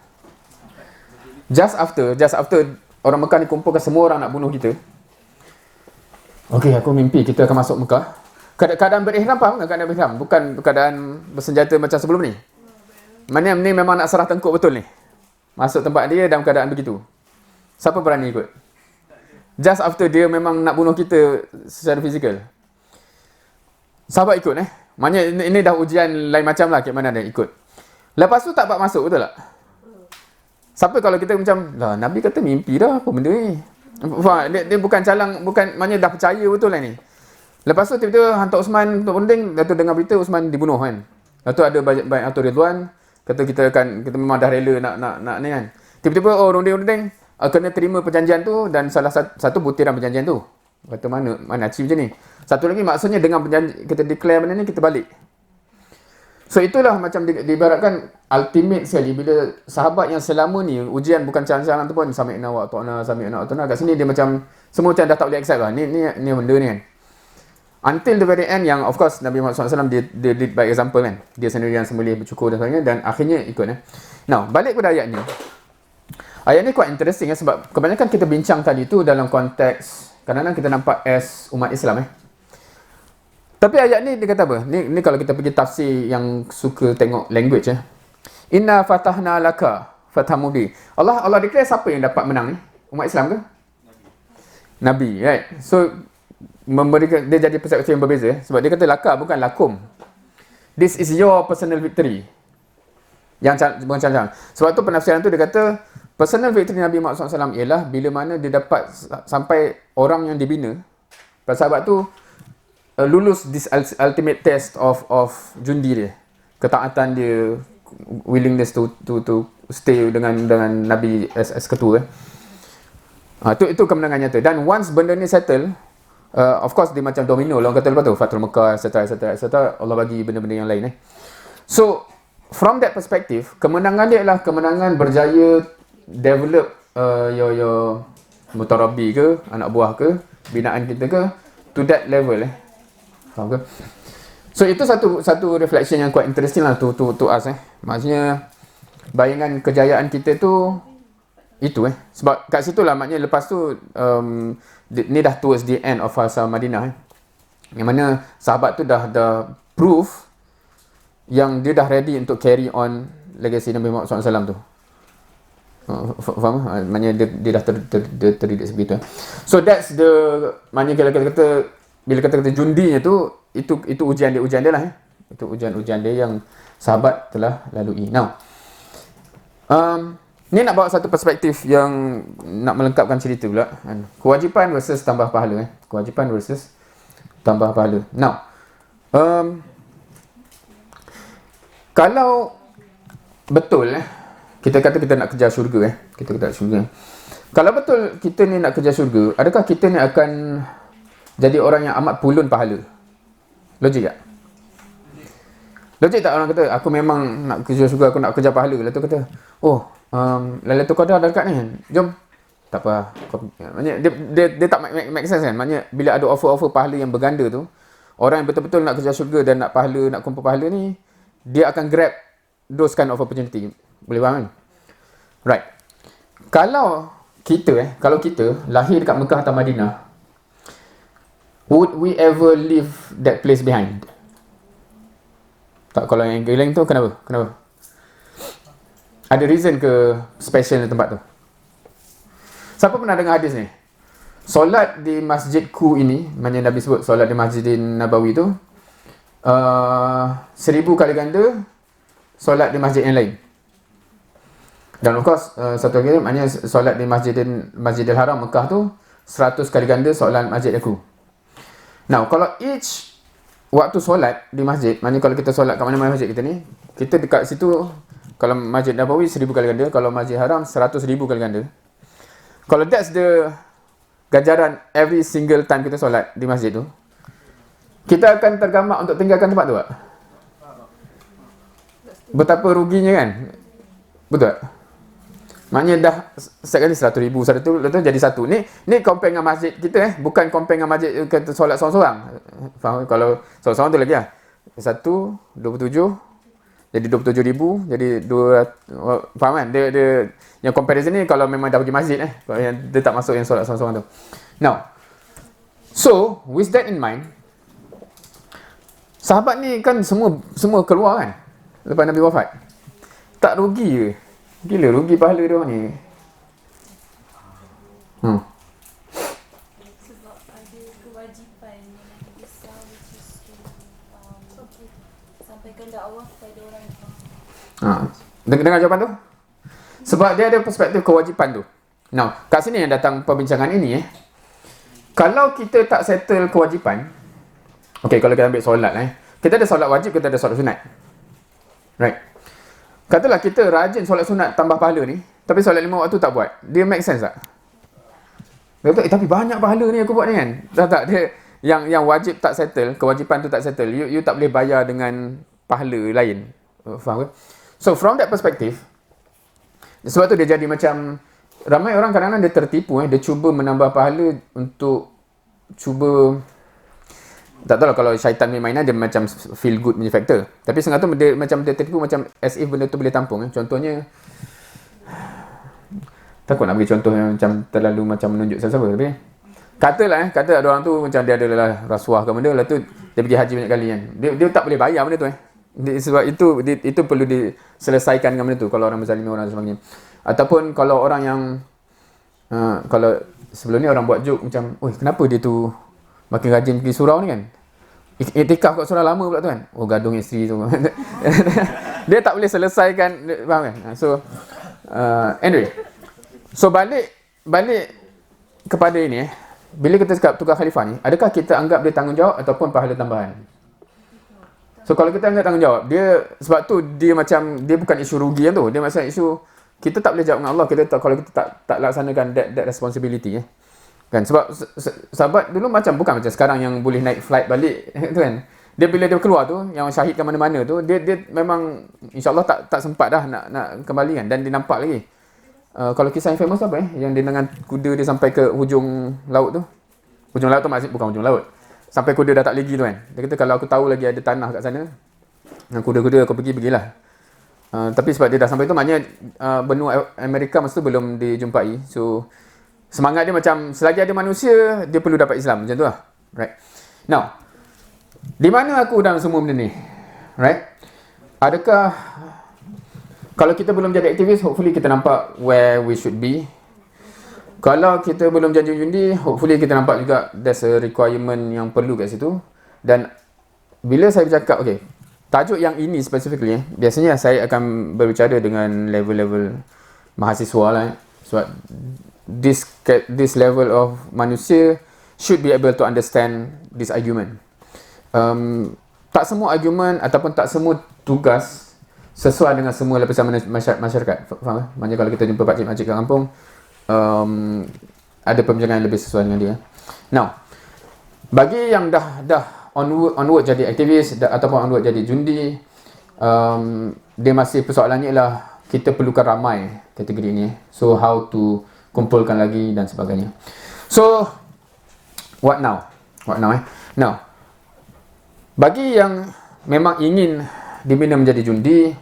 Just after orang Mekah ni kumpulkan semua orang nak bunuh kita. Okey, aku mimpi kita akan masuk Mekah. Keadaan berihram, faham tak keadaan berihram? Bukan keadaan bersenjata macam sebelum ni. Mana ni memang nak serah tengkuk betul ni. Masuk tempat dia dalam keadaan begitu. Siapa berani ikut? Just after dia memang nak bunuh kita secara fizikal. Sahabat ikut Maknanya ini dah ujian lain macam lah, kat mana dia ikut. Lepas tu tak dapat masuk, betul tak? Siapa kalau kita macam, lah Nabi kata mimpi dah, apa benda ni? Dia bukan calang, maknanya dah percaya betul lah ni. Lepas tu tiba-tiba hantar Usman untuk bunding, Dato' dengar berita Usman dibunuh kan. Lepas tu ada banyak Atur Ridwan, kata kita memang dah rela nak ni kan. Tiba-tiba runding kena terima perjanjian tu dan salah satu butiran perjanjian tu. Kata mana achieve je ni. Satu lagi maksudnya dengan perjanjian kita declare benda ni kita balik. So itulah macam diibaratkan ultimate sekali bila sahabat yang selama ni ujian bukan calang-calang tu pun sami'na wa ata'na kat sini dia macam semua macam dah tak boleh accept lah. Ni benda ni kan. Until the very end yang of course Nabi Muhammad SAW dia lead by example kan. Dia sendiri yang sembelih bercukur dan sebagainya dan akhirnya ikut Now, balik pada ayat ni. Ayat ni quite interesting sebab kebanyakan kita bincang tadi tu dalam konteks kadang-kadang kita nampak as umat Islam Tapi ayat ni dia kata apa? Ni kalau kita pergi tafsir yang suka tengok language Inna fatahna laka fathah mubin. Allah declare siapa yang dapat menang ni? Umat Islam ke? Nabi, right? So memberikan dia jadi perspektif yang berbeza sebab dia kata laka bukan lakum. This is your personal victory. Yang bukan calang. Sebab tu penafsiran tu dia kata personal victory Nabi Muhammad SAW ialah bila mana dia dapat sampai orang yang dibina. Sahabat tu lulus this ultimate test of jundi dia, ketaatan dia, willingness to stay dengan Nabi as ketua itu kemenangan nyata. Dan once benda ni settle, of course dia macam domino lah orang kata lepas tu Fathul Mekah etc. Allah bagi benda-benda yang lain So from that perspective, kemenangan dia adalah kemenangan berjaya develop your mutarabbi ke, anak buah ke, binaan kita ke to that level faham ke? So itu satu reflection yang quite interesting lah to us Maksudnya bayangan kejayaan kita tu itu sebab kat situ lah maknanya lepas tu ni dah towards the end of fasa Madinah yang mana sahabat tu dah proof yang dia dah ready untuk carry on legacy Nabi Muhammad SAW tu. Faham? Maknanya dia dah terdidik sebegitu. So that's the maknanya kalau kita kata bila kata jundinya tu itu ujian dia lah Itu ujian dia yang sahabat telah lalui. Now ni nak bawa satu perspektif yang nak melengkapkan cerita pula. Kewajipan versus tambah pahala Kewajipan versus tambah pahala. Now kalau betul kita kata kita nak kejar syurga kita kejar syurga. Kalau betul kita ni nak kejar syurga, adakah kita ni akan jadi orang yang amat pulun pahala? Logik tak? Logik tak orang kata aku memang nak kejar syurga, aku nak kejar pahala. Lepas tu kata Lailatul Qadar dah dekat ni kan, jom. Tak apa. Maknanya dia tak make sense kan. Maknanya bila ada offer pahala yang berganda tu, orang yang betul-betul nak kejar syurga dan nak kumpul pahala ni, dia akan grab those kind of opportunity. Boleh faham kan? Right. Kalau kita lahir dekat Mekah atau Madinah, would we ever leave that place behind? Tak, kalau yang lain tu kenapa? Ada reason ke special tempat tu? Siapa pernah dengar hadis ni? solat di masjidku ini, mana Nabi sebut solat di Masjidin Nabawi tu 1000 kali ganda solat di masjid yang lain. Dan of course satu lagi maknanya solat di Masjidil Haram Mekah tu 100 kali ganda solat masjid aku. Now kalau each waktu solat di masjid, maknanya kalau kita solat kat mana-mana masjid kita ni, kita dekat situ, kalau Masjid Nabawi 1000 kali ganda, kalau Masjid Haram 100,000 kali ganda. Kalau that's the ganjaran every single time kita solat di masjid tu, kita akan tergamak untuk tinggalkan tempat tu tak? Betapa ruginya kan? Betul tak? Maknanya dah setiap kali 100,000, 100 jadi satu. Ni compare dengan masjid kita bukan compare dengan masjid kita solat seorang-seorang. Faham? Kalau seorang-seorang tu lagi lah. 27 jadi 27,000 jadi 200. Faham kan? Dia yang comparison ni kalau memang dah pergi masjid kalau yang dia tak masuk yang solat seorang-seorang tu. Now, so with that in mind, sahabat ni kan semua keluar kan lepas Nabi wafat. Tak rugi ke? Gila rugi pahala dia orang ni. Sebab ada kewajipan yang lebih besar, which is to sampaikan dakwah kepada orang yang Dengar jawapan tu? Sebab dia ada perspektif kewajipan tu. Now, kat sini yang datang perbincangan ini kalau kita tak settle kewajipan, okay, kalau kita ambil solat kita ada solat wajib, kita ada solat sunat. Right? Katalah kita rajin solat sunat tambah pahala ni, tapi solat 5 waktu tak buat. Dia make sense tak? Dia kata, tapi banyak pahala ni aku buat ni kan? Tak. Dia yang wajib tak settle, kewajipan tu tak settle. You tak boleh bayar dengan pahala lain. Faham ke? So from that perspective, sebab tu dia jadi macam ramai orang kadang-kadang dia tertipu dia cuba menambah pahala untuk cuba, tak tahu lah kalau syaitan punya mainan dia macam feel good punya factor. Tapi setengah tu dia macam dia tertipu macam as if benda tu boleh tampung. Contohnya, takut nak bagi contoh yang macam terlalu macam menunjuk siapa-siapa. Tapi kata ada orang tu macam dia adalah rasuah ke benda, lepas tu dia pergi haji banyak kali kan. Dia tak boleh bayar benda tu sebab itu perlu diselesaikan dengan benda tu kalau orang berzalimi orang dan sebagainya. Ataupun kalau orang yang kalau sebelum ni orang buat joke macam, "Oi, kenapa dia tu makin rajin pergi surau ni kan? Iktikaf kat surau lama pula tu kan." Oh, gadung isteri tu. Dia tak boleh selesaikan, faham kan? So anyway, so balik kepada ini bila kita cakap tugas khalifah ni, adakah kita anggap dia tanggungjawab ataupun pahala tambahan? So kalau kita anggap tanggungjawab, sebab tu dia macam dia bukan isu rugi tu, dia macam isu kita tak boleh jawab dengan Allah kalau kita tak laksanakan that responsibility kan. Sebab sahabat dulu bukan macam sekarang yang boleh naik flight balik tu kan. Dia bila dia keluar tu yang syahid ke mana-mana tu, dia memang insya-Allah tak sempat dah nak kembali kan. Dan dia nampak lagi kalau kisah yang famous apa yang dia dengan kuda dia sampai ke hujung laut tu. Hujung laut tu maksud bukan hujung laut, sampai kuda dah tak lagi tu kan. Dia kata kalau aku tahu lagi ada tanah kat sana dengan kuda-kuda aku pergilah. Tapi sebab dia dah sampai tu, maknanya benua Amerika masa tu belum dijumpai. So semangat dia macam selagi ada manusia dia perlu dapat Islam, macam tu lah. Right? Now, di mana aku dalam semua benda ni? Right? Adakah kalau kita belum jadi aktivis, hopefully kita nampak where we should be. Kalau kita belum jadi jundi, hopefully kita nampak juga there's a requirement yang perlu kat situ. Dan bila saya bercakap, okay, tajuk yang ini specifically, biasanya saya akan berbicara dengan level-level mahasiswa lah. Sebab this level of manusia should be able to understand this argument. Tak semua argument ataupun tak semua tugas sesuai dengan semua lapisan masyarakat. Faham? Maksudnya kalau kita jumpa pakcik-pakcik kat kampung, ada perbincangan yang lebih sesuai dengan dia. Now, bagi yang dah onward jadi aktivis ataupun onward jadi jundi, dia masih persoalannya ialah kita perlukan ramai kategori ini. So how to kumpulkan lagi dan sebagainya. So what now? Now, bagi yang memang ingin dibina menjadi jundi,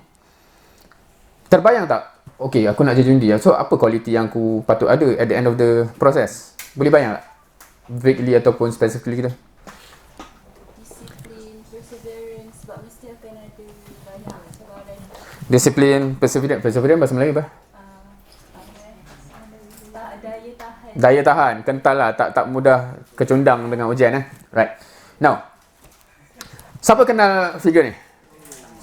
terbayang tak? Okay, aku nak jadi jundi. So apa kualiti yang aku patut ada at the end of the process? Boleh bayang tak? Vaguely ataupun specifically kita? disiplin, perseverance, sebab mesti akan ada banyak cabaran. Disiplin, perseverance bahasa Melayu apa? Daya tahan. Daya tahan, kental lah, tak mudah kecundang dengan ujian Right. Now, siapa kenal figure ni?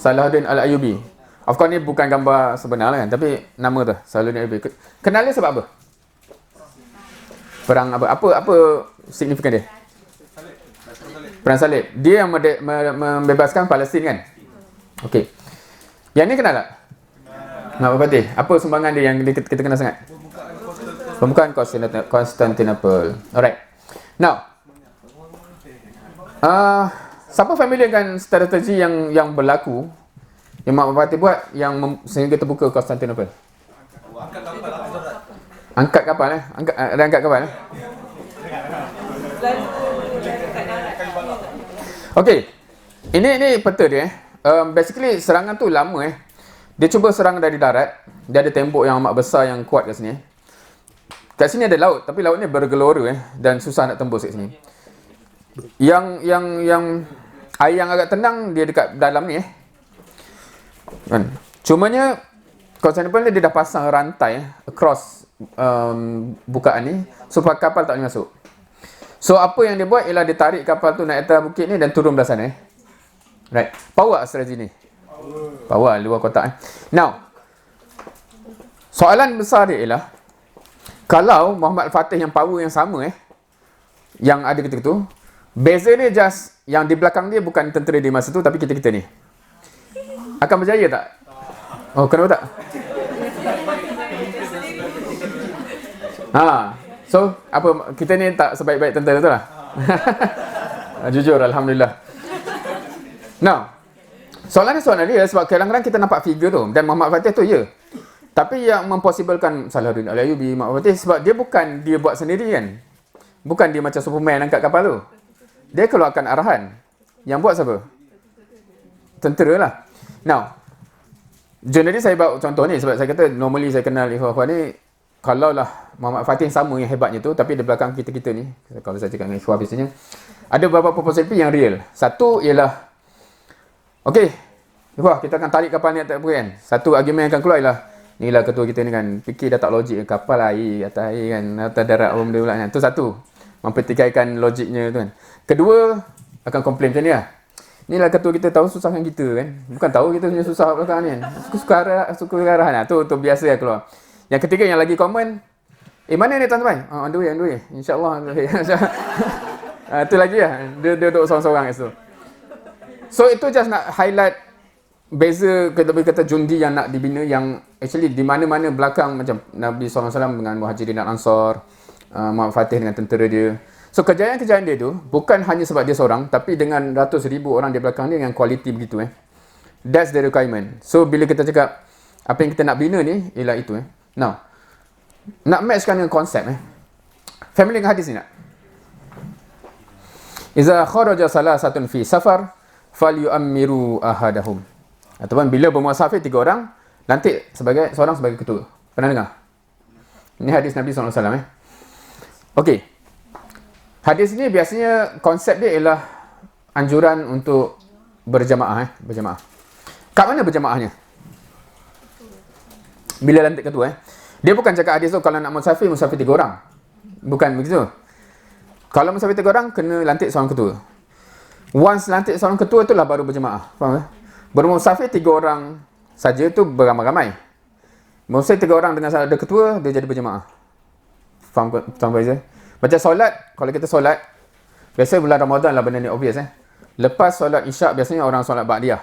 Salahuddin Al-Ayyubi. Of course ni bukan gambar sebenar lah kan, tapi nama tu Salahuddin Al-Ayyubi. Kenal dia sebab apa? Perang apa? Apa signifikan dia? Perang salib. Dia yang membebaskan Palestin kan? Okey. Yang ni kenal tak? Mak Fatih. Apa sumbangan dia yang kita kenal sangat? Pembukaan Constantinople. Alright. Now, siapa familiar dengan strategi yang berlaku yang Mak Fatih buat sehingga terbuka Constantinople? Angkat kapal ada angkat kapal Okey. Ini peta dia basically serangan tu lama Dia cuba serang dari darat. Dia ada tembok yang amat besar yang kuat kat sini. Kat sini ada laut, tapi laut ni bergelora dan susah nak tembus kat sini. Yang air yang agak tenang dia dekat dalam ni kan. Cumanya Constantinople dia dah pasang rantai across bukaan ni supaya kapal tak boleh masuk. So apa yang dia buat ialah dia tarik kapal tu naik atas bukit ni dan turun belah sana Right. Power strategi ni. Power luar kotak Now, soalan besar dia ialah kalau Muhammad Fatih yang power yang sama yang ada ketika tu, beza dia just yang di belakang dia bukan tentera di masa tu tapi kita-kita ni. Akan berjaya tak? Oh, kenapa tak? So, apa kita ni tak sebaik-baik tentera tu lah. Jujur, Alhamdulillah. Now, soalan dia sebab kadang-kadang kita nampak figure tu dan Muhammad Fatih tu tapi yang mempossiblekan Salahuddin Al-Ayyubi, Muhammad Fatih sebab dia bukan dia buat sendiri kan. Bukan dia macam Superman angkat kapal tu. Dia keluarkan arahan. Yang buat siapa? Tentera lah. Now, generally saya bawa contoh ni sebab saya kata normally saya kenal ikhwan ni kalaulah Muhammad Fatih sama yang hebatnya tu tapi di belakang kita-kita ni kalau saya cakap dengan ikhwan biasanya ada beberapa possibility yang real. Satu ialah okey, wah kita akan tarik kapal ni atas kan. Satu argument yang akan keluar ialah inilah ketua kita ni kan fikir dah tak logik kapal air atas air kan atas darat benda pula kan. Tu satu. Mempertikaikan logiknya tu kan. Kedua akan komplain macam ni lah. Inilah ketua kita tahu susahkan kita kan. Bukan tahu kita punya susah belakang ni kan. Suka arahan lah. Tu biasa lah keluar. Yang ketiga yang lagi common, mana ni tuan-tuan? On the way. InsyaAllah on the way. Tu lagi lah. Dia duduk seorang-seorang kat situ. So itu just nak highlight beza kata jundi yang nak dibina yang actually di mana-mana belakang macam Nabi SAW dengan Muhajirin dan Ansar, Muhammad Fatih dengan tentera dia. So kejayaan-kejayaan dia tu bukan hanya sebab dia seorang tapi dengan ratus ribu orang di belakang dia dengan kualiti begitu That's the requirement. So bila kita cakap apa yang kita nak bina ni ialah itu Now, nak matchkan dengan konsep family dengan hadis ni nak. Iza kharaja salasatun fi safar falyu'ammiru ahadahum. Ataupun bila bermusafir 3 orang, lantik seorang sebagai ketua. Pernah dengar? Ini hadis Nabi SAW Okey. Hadis ni biasanya konsep dia ialah anjuran untuk berjamaah berjamaah. Kat mana berjamaahnya? Bila lantik ketua Dia bukan cakap hadis tu kalau nak musafir 3 orang. Bukan begitu. Kalau musafir 3 orang kena lantik seorang ketua. Once lantik seorang ketua itulah baru berjemaah. Faham Bermusafir 3 orang saja tu beramai-ramai. Musafir 3 orang dengan ada ketua dia jadi berjemaah. Faham Faizal? Macam solat, kalau kita solat biasa bulan Ramadan lah benda ni obvious Lepas solat Isyak biasanya orang solat Ba'diyah.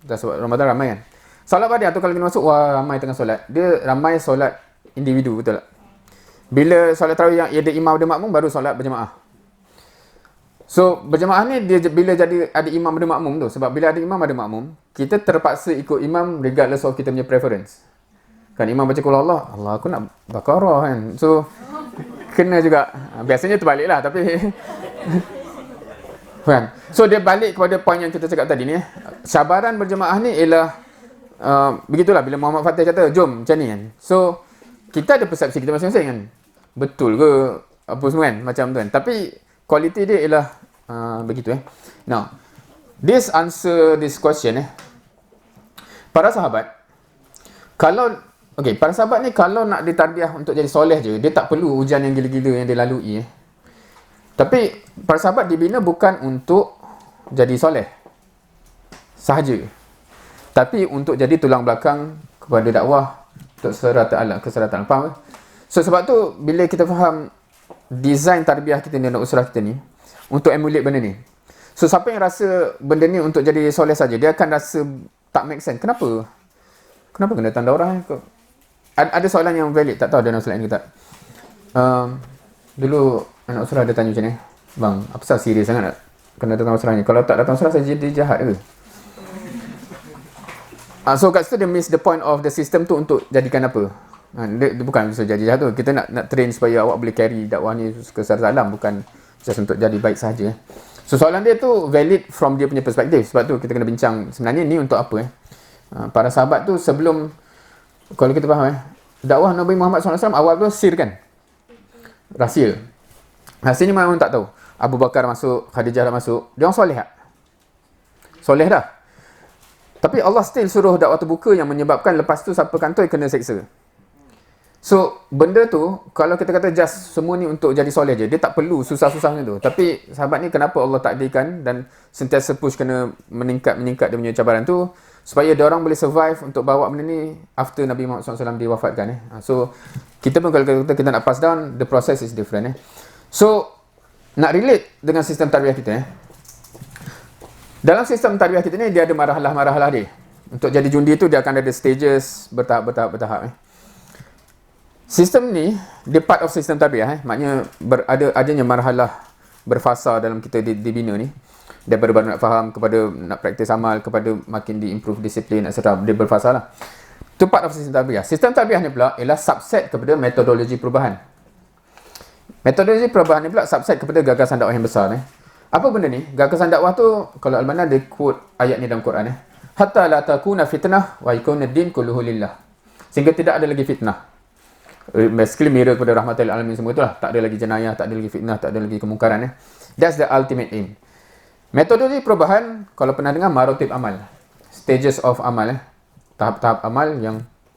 Sebab Ramadan ramai kan. Solat Ba'diyah tu kalau kita masuk ramai tengah solat. Dia ramai solat individu, betul tak? Bila solat tarawih yang ada imam ada makmum baru solat berjemaah. So berjemaah ni dia bila jadi ada imam ada makmum tu. Sebab bila ada imam ada makmum, kita terpaksa ikut imam regardless of kita punya preference. Kan imam baca qul Allah, aku nak Baqarah kan. So kena juga. Biasanya terbalik lah tapi kan. So dia balik kepada poin yang kita cakap tadi ni Cabaran berjemaah ni ialah begitulah bila Muhammad Fatih kata jom macam ni kan. So kita ada persepsi kita masing-masing kan. Betul ke apa semua kan macam tu kan. Tapi kualiti dia ialah begitu Now, this question para sahabat kalau Okey, para sahabat ni kalau nak ditarbiah untuk jadi soleh je, dia tak perlu ujian yang gila-gila yang dia lalui. Tapi para sahabat dibina bukan untuk jadi soleh sahaja, tapi untuk jadi tulang belakang kepada dakwah untuk keseratan. Faham ke? So sebab tu bila kita faham design tarbiyah kita ni dan usrah kita ni untuk emulate benda ni. So siapa yang rasa benda ni untuk jadi soleh saja, dia akan rasa tak make sense. Kenapa kena tanda orang? Ada soalan yang valid, tak tahu ada soalan ke tak. Dulu anak usrah dia tanya macam ni, bang, apa sebab serius sangat nak kena datang usrah ni? Kalau tak datang usrah saya jadi jahat ke? So kat situ dia miss the point of the system tu untuk jadikan apa? Dia bukan bisa jadi jahat tu. Kita nak train supaya awak boleh carry dakwah ni ke salam, bukan just untuk jadi baik sahaja. So soalan dia tu valid from dia punya perspektif. Sebab tu kita kena bincang sebenarnya ni untuk apa. Para sahabat tu sebelum, kalau kita faham dakwah Nabi Muhammad SAW awal tu sir kan? Rahsia. Rahsia ni memang tak tahu. Abu Bakar masuk, Khadijah dah masuk. Dia orang soleh tak? Soleh dah. Tapi Allah still suruh dakwah terbuka yang menyebabkan lepas tu siapa kantoi kena seksa. So, benda tu, kalau kita kata just semua ni untuk jadi soleh je, dia tak perlu susah-susah macam tu. Tapi, sahabat ni kenapa Allah takdirkan dan sentiasa push kena meningkat dia punya cabaran tu, supaya dia orang boleh survive untuk bawa benda ni after Nabi Muhammad SAW diwafatkan. So, kita pun kalau kita nak pass down, the process is different. So, nak relate dengan sistem tarbiyah kita. Dalam sistem tarbiyah kita ni, dia ada marhalah-marhalah dia. Untuk jadi jundi tu, dia akan ada stages bertahap. Sistem ni, dia part of sistem tarbiyah. Maknanya, adanya marhalah berfasa dalam kita dibina ni. Daripada baru nak faham, kepada nak praktis amal, kepada makin di-improve disiplin, etc. Dia berfasa lah. Itu part of sistem tarbiyah. Sistem tarbiyah ni pula ialah subset kepada metodologi perubahan. Metodologi perubahan ni pula subset kepada gagasan dakwah yang besar. Apa benda ni? Gagasan dakwah tu, kalau Al-Banna dia quote ayat ni dalam Quran. Hatta la takuna fitnah wa yakuna ad-din kulluhu lillah. Sehingga tidak ada lagi fitnah. Basically mirror kepada rahmatul alamin semua itulah. Tak ada lagi jenayah, tak ada lagi fitnah, tak ada lagi kemungkaran. That's the ultimate aim. Metodologi perubahan, kalau pernah dengar marotib amal. Stages of amal. Tahap-tahap amal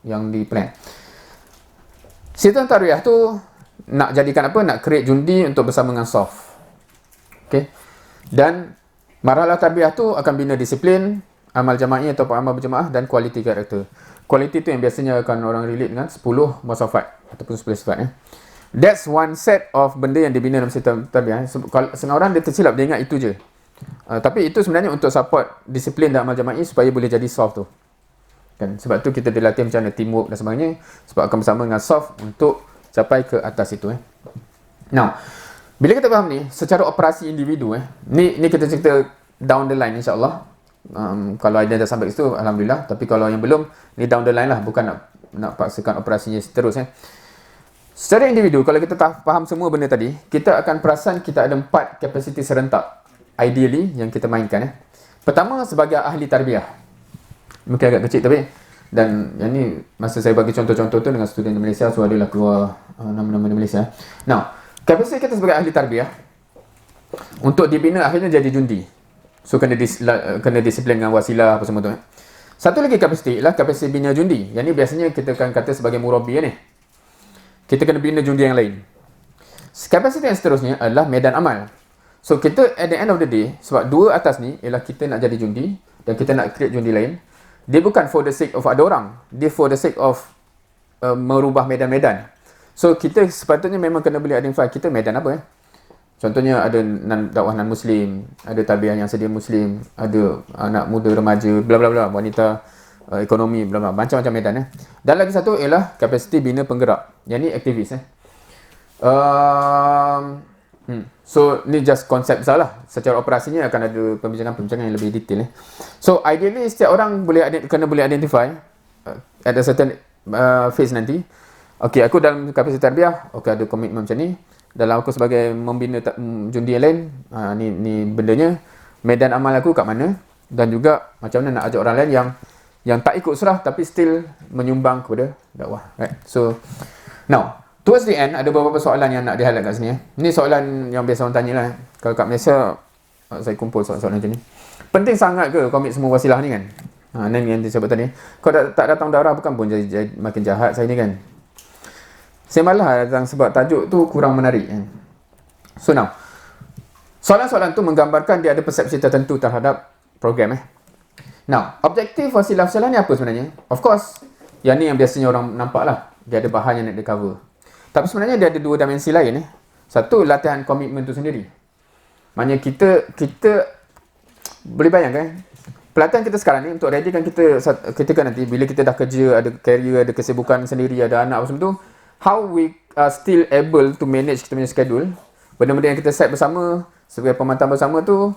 yang di-plan. Sistem tarbiyah tu nak jadikan apa? Nak create jundi untuk bersama dengan soft. Okay. Dan marhalah tarbiyah tu akan bina disiplin, amal jama'i atau amal berjamaah dan kualiti karakter. Kualiti tu yang biasanya akan orang relate dengan 10 wasafat ataupun 10 sifat. That's one set of benda yang dibina dalam sistem tarbiyah. Kalau setengah orang dia tersilap, dia ingat itu je. Tapi itu sebenarnya untuk support disiplin dan amal jama'i supaya boleh jadi soft tu. Kan? Sebab tu kita dilatih macam mana teamwork dan sebagainya. Sebab akan bersama dengan soft untuk capai ke atas itu. Now, bila kita faham ni, secara operasi individu, ni kita cerita down the line insyaAllah. Kalau ada dah sampai situ, Alhamdulillah. Tapi kalau yang belum, ni down the line lah. Bukan nak paksakan operasinya terus. Secara individu, kalau kita faham semua benda tadi, kita akan perasan kita ada 4 kapasiti serentak. Ideally, yang kita mainkan. Pertama, sebagai ahli tarbiyah. Mungkin agak kecil tapi. Dan yang ni, masa saya bagi contoh-contoh tu dengan student di Malaysia, so adalah keluar nama-nama di Malaysia. Now, kapasiti kita sebagai ahli tarbiyah, untuk dibina akhirnya jadi jundi. So, kena disiplin dengan wasilah apa semua tu. Satu lagi kapasiti ialah kapasiti bina jundi. Yang ni biasanya kita akan kata sebagai murabbi ni. Kita kena bina jundi yang lain. Kapasiti yang seterusnya adalah medan amal. So, kita at the end of the day, sebab dua atas ni ialah kita nak jadi jundi dan kita nak create jundi lain. Dia bukan for the sake of ada orang. Dia for the sake of merubah medan-medan. So, kita sepatutnya memang kena boleh identify kita medan apa. Contohnya ada dakwah non-Muslim, ada tarbiyah yang sedia Muslim, ada anak muda, remaja, bla bla bla, wanita, ekonomi, bla bla, macam-macam medan. Dan lagi satu ialah kapasiti bina penggerak. Yang ni aktivis. So, ni just konsep besar lah. Secara operasinya akan ada pembincangan-pembincangan yang lebih detail. So, ideally setiap orang kena boleh identify at a certain phase nanti. Okay, aku dalam kapasiti tarbiyah, okay, ada komitmen macam ni. Dalam aku sebagai membina jundi yang lain, ni bendanya. Medan amal aku kat mana. Dan juga macam mana nak ajak orang lain yang tak ikut surah tapi still menyumbang kepada dakwah. Right? So, now, towards the end, ada beberapa soalan yang nak di-highlight kat sini. Ni soalan yang biasa orang tanya lah. Kalau kat Malaysia, saya kumpul soalan-soalan macam ni. Penting sangat ke komit semua wasilah ni kan? Ni yang disebut tadi. Kalau tak datang darah bukan pun jadi makin jahat saya ni kan. Saya malah datang sebab tajuk tu kurang menarik kan. So now, soalan-soalan tu menggambarkan dia ada persepsi tertentu terhadap program Now, objektif wasilah wasilah ni apa sebenarnya? Of course, yang ni yang biasanya orang nampak lah. Dia ada bahan yang nak di-cover. Tapi sebenarnya dia ada dua dimensi lain Satu, latihan komitmen tu sendiri. Maknanya kita boleh bayangkan pelatihan kita sekarang ni untuk ready kan kita kan nanti bila kita dah kerja, ada career, ada kesibukan sendiri, ada anak apa semua tu, how we are still able to manage kita punya schedule. Benda-benda yang kita set bersama sebagai pemantau bersama tu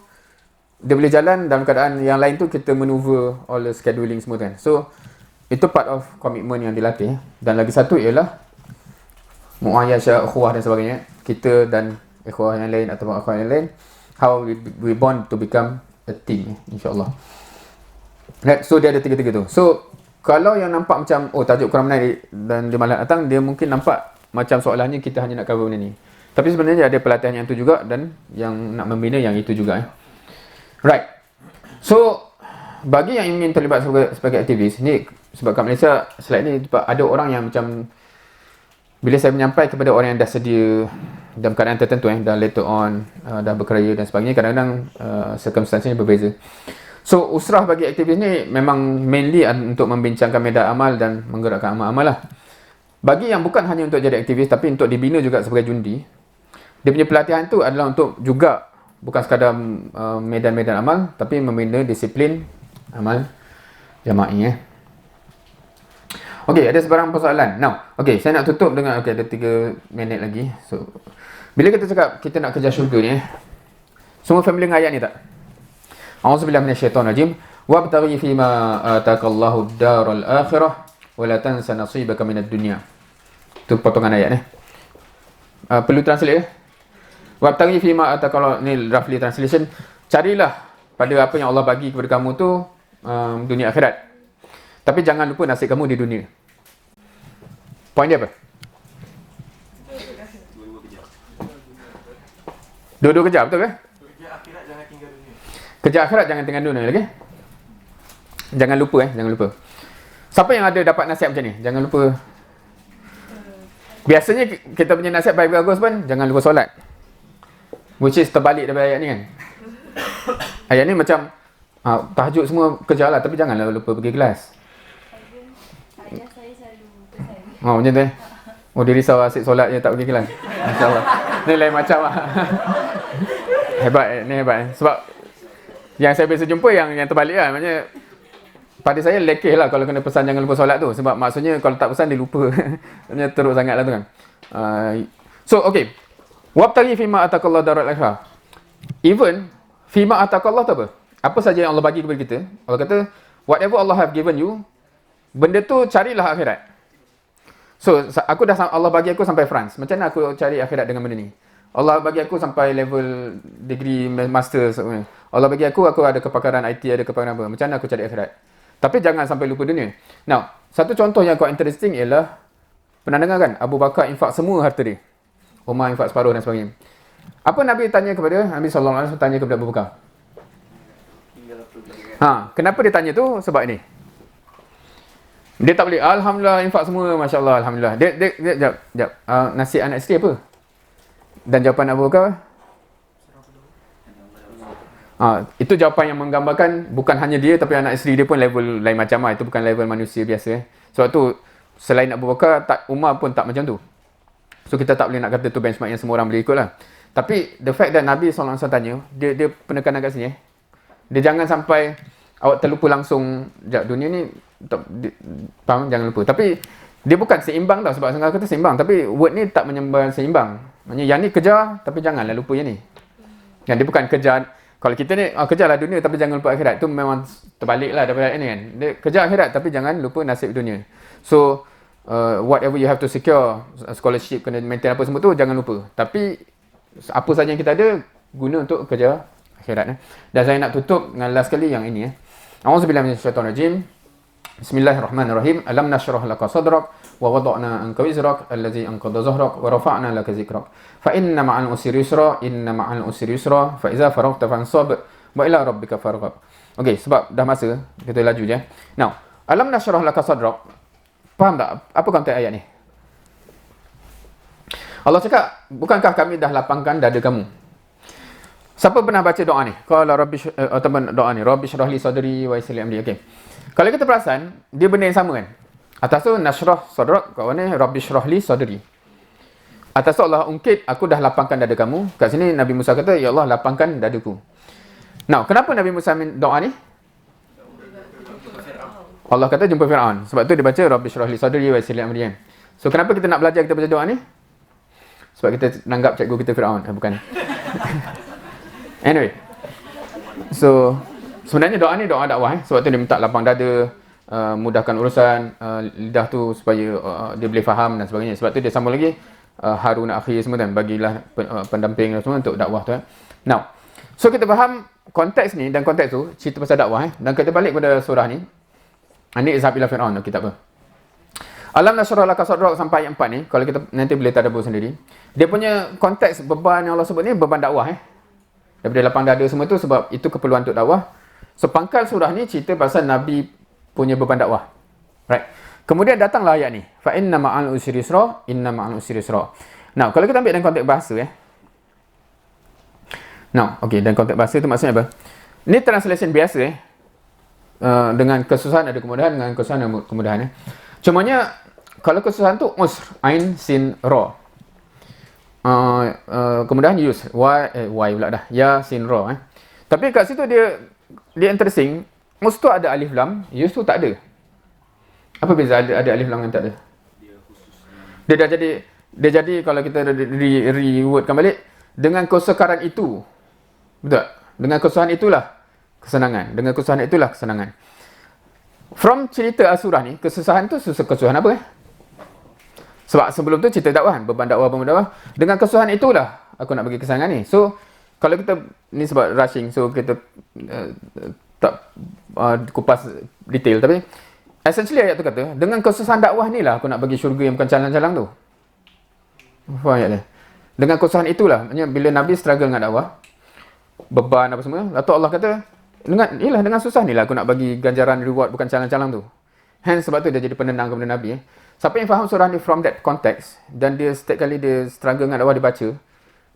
dia boleh jalan dalam keadaan yang lain tu kita maneuver all the scheduling semua kan. So itu part of komitmen yang dilatih. Dan lagi satu ialah muayyashah, ukhuwah dan sebagainya. Kita dan ikhwah yang lain atau akhwat yang lain, how we bond to become a team, insyaAllah. Right, so dia ada tiga-tiga tu. So kalau yang nampak macam tajuk kurang menarik dan dia malah datang, dia mungkin nampak macam soalannya kita hanya nak cover benda ni. Tapi sebenarnya ada pelatihan yang tu juga dan yang nak membina yang itu juga Right. So bagi yang ingin terlibat sebagai aktivis ni, sebab kat Malaysia slide ni ada orang yang macam bila saya menyampaikan kepada orang yang dah sedia dalam keadaan tertentu dah later on dah berkerja dan sebagainya, kadang-kadang circumstances berbeza. So usrah bagi aktivis ni memang mainly untuk membincangkan medan amal dan menggerakkan amal-amal lah. Bagi yang bukan hanya untuk jadi aktivis tapi untuk dibina juga sebagai jundi, dia punya pelatihan tu adalah untuk juga bukan sekadar medan-medan amal tapi membina disiplin amal jama'i Okey, ada sebarang persoalan. Now, okey, saya nak tutup dengan ada 3 minit lagi. So bila kita cakap kita nak kejar syurga ni semua family dengan ayat ni tak? A'udzubillahi minasyaitonirrajim. Wabtaghi fima ataqallahu ad-daral akhirah wa la tansa nasibaka minad dunya. Tu potongan ayat ni. Perlu translate Wabtaghi fima ataqallahu, ni roughly translation. Carilah pada apa yang Allah bagi kepada kamu tu dunia akhirat. Tapi jangan lupa nasib kamu di dunia. Poin dia apa? Dua-dua kejar, betul ke? Kejar akhirat jangan tinggal dunia lagi. Jangan lupa jangan lupa. Siapa yang ada dapat nasihat macam ni? Jangan lupa. Biasanya kita punya nasihat baik bagus pun jangan lupa solat. Which is terbalik daripada ayat ni kan. Ayat ni macam tahajud semua kejarlah tapi janganlah lupa pergi kelas. Ayah saya selalu pesan. Macam tu dia risau asyik solat je tak pergi kelas. Masya-Allah. Ni lain macam Hebat ni hebat. Sebab yang saya biasa jumpa yang terbalik lah. Maksudnya pada saya lekeh lah kalau kena pesan jangan lupa solat tu. Sebab maksudnya kalau tak pesan dia lupa. Maksudnya teruk sangat lah tu kan. So okay. Wabtaghi fima ataqallahu daral akhirah. Even fima ataqallahu tu apa? Apa saja yang Allah bagi kepada kita. Allah kata whatever Allah have given you, benda tu carilah akhirat. So Allah bagi aku sampai France. Macam mana aku cari akhirat dengan benda ni? Allah bagi aku sampai level degree master. Allah bagi aku ada kepakaran IT, ada kepakaran apa. Macam mana aku cari akhirat? Tapi jangan sampai lupa dunia. Now, satu contoh yang quite interesting ialah, pernah dengar kan? Abu Bakar infak semua harta dia. Umar infak separuh dan sebagainya. Apa Nabi tanya kepada, Nabi SAW tanya kepada Abu Bakar? Kenapa dia tanya tu? Sebab ini. Dia tak boleh, Alhamdulillah infak semua, Masya Allah, Alhamdulillah. Dia jap. Nasib anak isteri apa? Dan jawapan Abu Bakar? Itu jawapan yang menggambarkan bukan hanya dia tapi anak isteri dia pun level lain macam Itu bukan level manusia biasa. Sebab tu selain Abu Bakar, Umar pun tak macam tu. So kita tak boleh nak kata tu benchmark yang semua orang boleh ikut lah. Tapi the fact that Nabi SAW tanya, dia penekanan kat sini dia jangan sampai awak terlupa langsung dunia ni faham, jangan lupa. Tapi dia bukan seimbang tau, sebab Sengah kata seimbang, tapi word ni tak menyembah seimbang. Maksudnya yang ni kejar tapi janganlah lupa yang ni. Yang dia bukan kejar, kalau kita ni kejarlah dunia tapi jangan lupa akhirat, tu memang terbalik lah daripada ini kan. Dia kejar akhirat tapi jangan lupa nasib dunia. So whatever you have to secure, scholarship, kena maintain apa semua tu jangan lupa. Tapi apa saja yang kita ada guna untuk kejar akhirat. Dan saya nak tutup dengan last kali yang ini. A'udzubillahi minasyaitonirrajim. Bismillahirrahmanirrahim. Alam nashrah laka sadrak wa wada'na anka wizrak allazi anqadha zahrak wa rafa'na laka zikrak. Fa inna ma'al usri yusra, inna ma'al usri yusra, fa idza faraghta fansab wa ila rabbika farghab. Okey, sebab dah masa, kita laju je. Now, alam nashrah laka sadrak. Faham tak? Apa konteks ayat ni? Allah cakap, bukankah kami dah lapangkan dada kamu? Siapa pernah baca doa ni? Qala rabbi ataupun doa ni, rabbi shrah li sadri wa yassir li amri. Okey. Kalau kita perasan, dia benda yang sama kan? Atas tu nashrah sadrak, kat mana rabbi shrah li sadri. Atas tu Allah ungkit, aku dah lapangkan dada kamu. Kat sini Nabi Musa kata, ya Allah lapangkan dadaku. Now, kenapa Nabi Musa doa ni? Allah kata jumpa Fir'aun. Sebab tu dia baca rabbi shrah li sadri wa yassir li amri. So kenapa kita nak belajar, kita baca doa ni? Sebab kita nanggap cikgu kita Fir'aun. Bukan. Anyway. So sebenarnya doa ni doa dakwah. Sebab tu dia minta lapang dada, mudahkan urusan lidah tu supaya dia boleh faham dan sebagainya. Sebab tu dia sambung lagi Harun akhir semua kan, bagilah pendamping dan semua untuk dakwah tu. Now, so kita faham konteks ni dan konteks tu cerita pasal dakwah dan kita balik pada surah ni. Ini izhab ila Fir'aun. Okey, tak apa. Alam nashrah laka sadrak sampai ayat 4 ni, kalau kita nanti boleh tadabbur sendiri. Dia punya konteks beban yang Allah sebut ni beban dakwah Daripada lapang dada semua tu sebab itu keperluan untuk dakwah. So pangkal surah ni cerita pasal Nabi punya beban dakwah. Right. Kemudian datanglah ayat ni. Fa inna ma'al usri yusra, inna ma'al usri yusra. Now, kalau kita ambil dalam konteks bahasa Now, okey, dalam konteks bahasa tu maksudnya apa? Ni translation biasa dengan kesusahan ada kemudahan, dengan kesusahan ada kemudahan Cumanya kalau kesusahan tu usr, ain sin ra. Kemudahan yus, y pula dah. Ya sin ra Tapi kat situ dia interesting. Mus tu ada alif lam, yus tu tak ada. Apa beza ada alif lam dengan tak ada? Dia jadi kalau kita rewordkan balik, dengan kesukaran itu. Betul? Dengan kesusahan itulah kesenangan. Dengan kesusahan itulah kesenangan. From cerita surah ni, kesusahan tu kesusahan apa Sebab sebelum tu cerita dakwah, beban dakwah. Dengan kesusahan itulah aku nak bagi kesenangan ni. So, kalau kita, ni sebab rushing, so kita tak kupas detail. Tapi, essentially ayat tu kata, dengan kesusahan dakwah ni lah aku nak bagi syurga yang bukan calang-calang tu. Faham ayat dia? Dengan kesusahan itulah, maksudnya bila Nabi struggle dengan dakwah, beban apa semua, atau Allah kata, dengan susah ni lah aku nak bagi ganjaran reward bukan calang-calang tu. Hence sebab tu dia jadi penenang kepada Nabi. Siapa yang faham surah ni from that context dan dia setiap kali dia struggle dengan dakwah dia baca,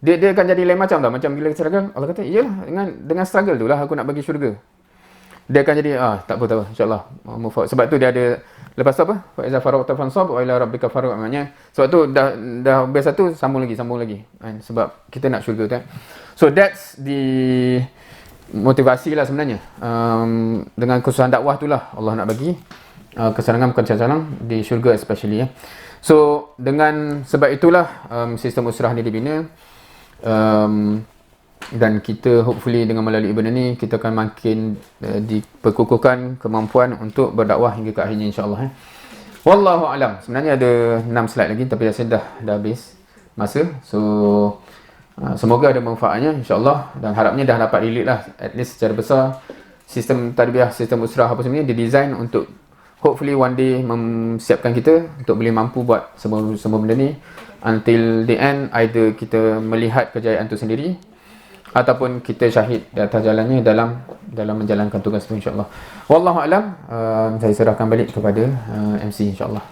dia akan jadi lain macam tau. Macam bila struggle, Allah kata, iyalah dengan struggle tu lah aku nak bagi syurga. Dia akan jadi tak apa insya-Allah move forward. Sebab tu dia ada lepas tu apa? Fa iza faragta fansab wa ila rabbika farghab. Maknanya sebab tu dah biasa tu sambung lagi kan? Sebab kita nak syurga tu. So that's the motivasi lah sebenarnya. Dengan kesusahan dakwah tu lah Allah nak bagi kesenangan bukan calang-calang di syurga especially So dengan sebab itulah sistem usrah ni dibina, dan kita hopefully dengan melalui benda ni kita akan makin diperkukuhkan kemampuan untuk berdakwah hingga ke akhirnya insya-Allah. Wallahu alam. Sebenarnya ada 6 slide lagi tapi rasanya dah habis masa. So semoga ada manfaatnya insya-Allah dan harapnya dah dapat relate lah at least secara besar sistem tarbiyah, sistem usrah apa semua ni didesign untuk hopefully one day memsiapkan kita untuk boleh mampu buat semua benda ni until the end. Either kita melihat kejayaan tu sendiri ataupun kita syahid di atas jalannya dalam menjalankan tugas itu insya-Allah. Wallahu alam. Saya serahkan balik kepada MC insya-Allah.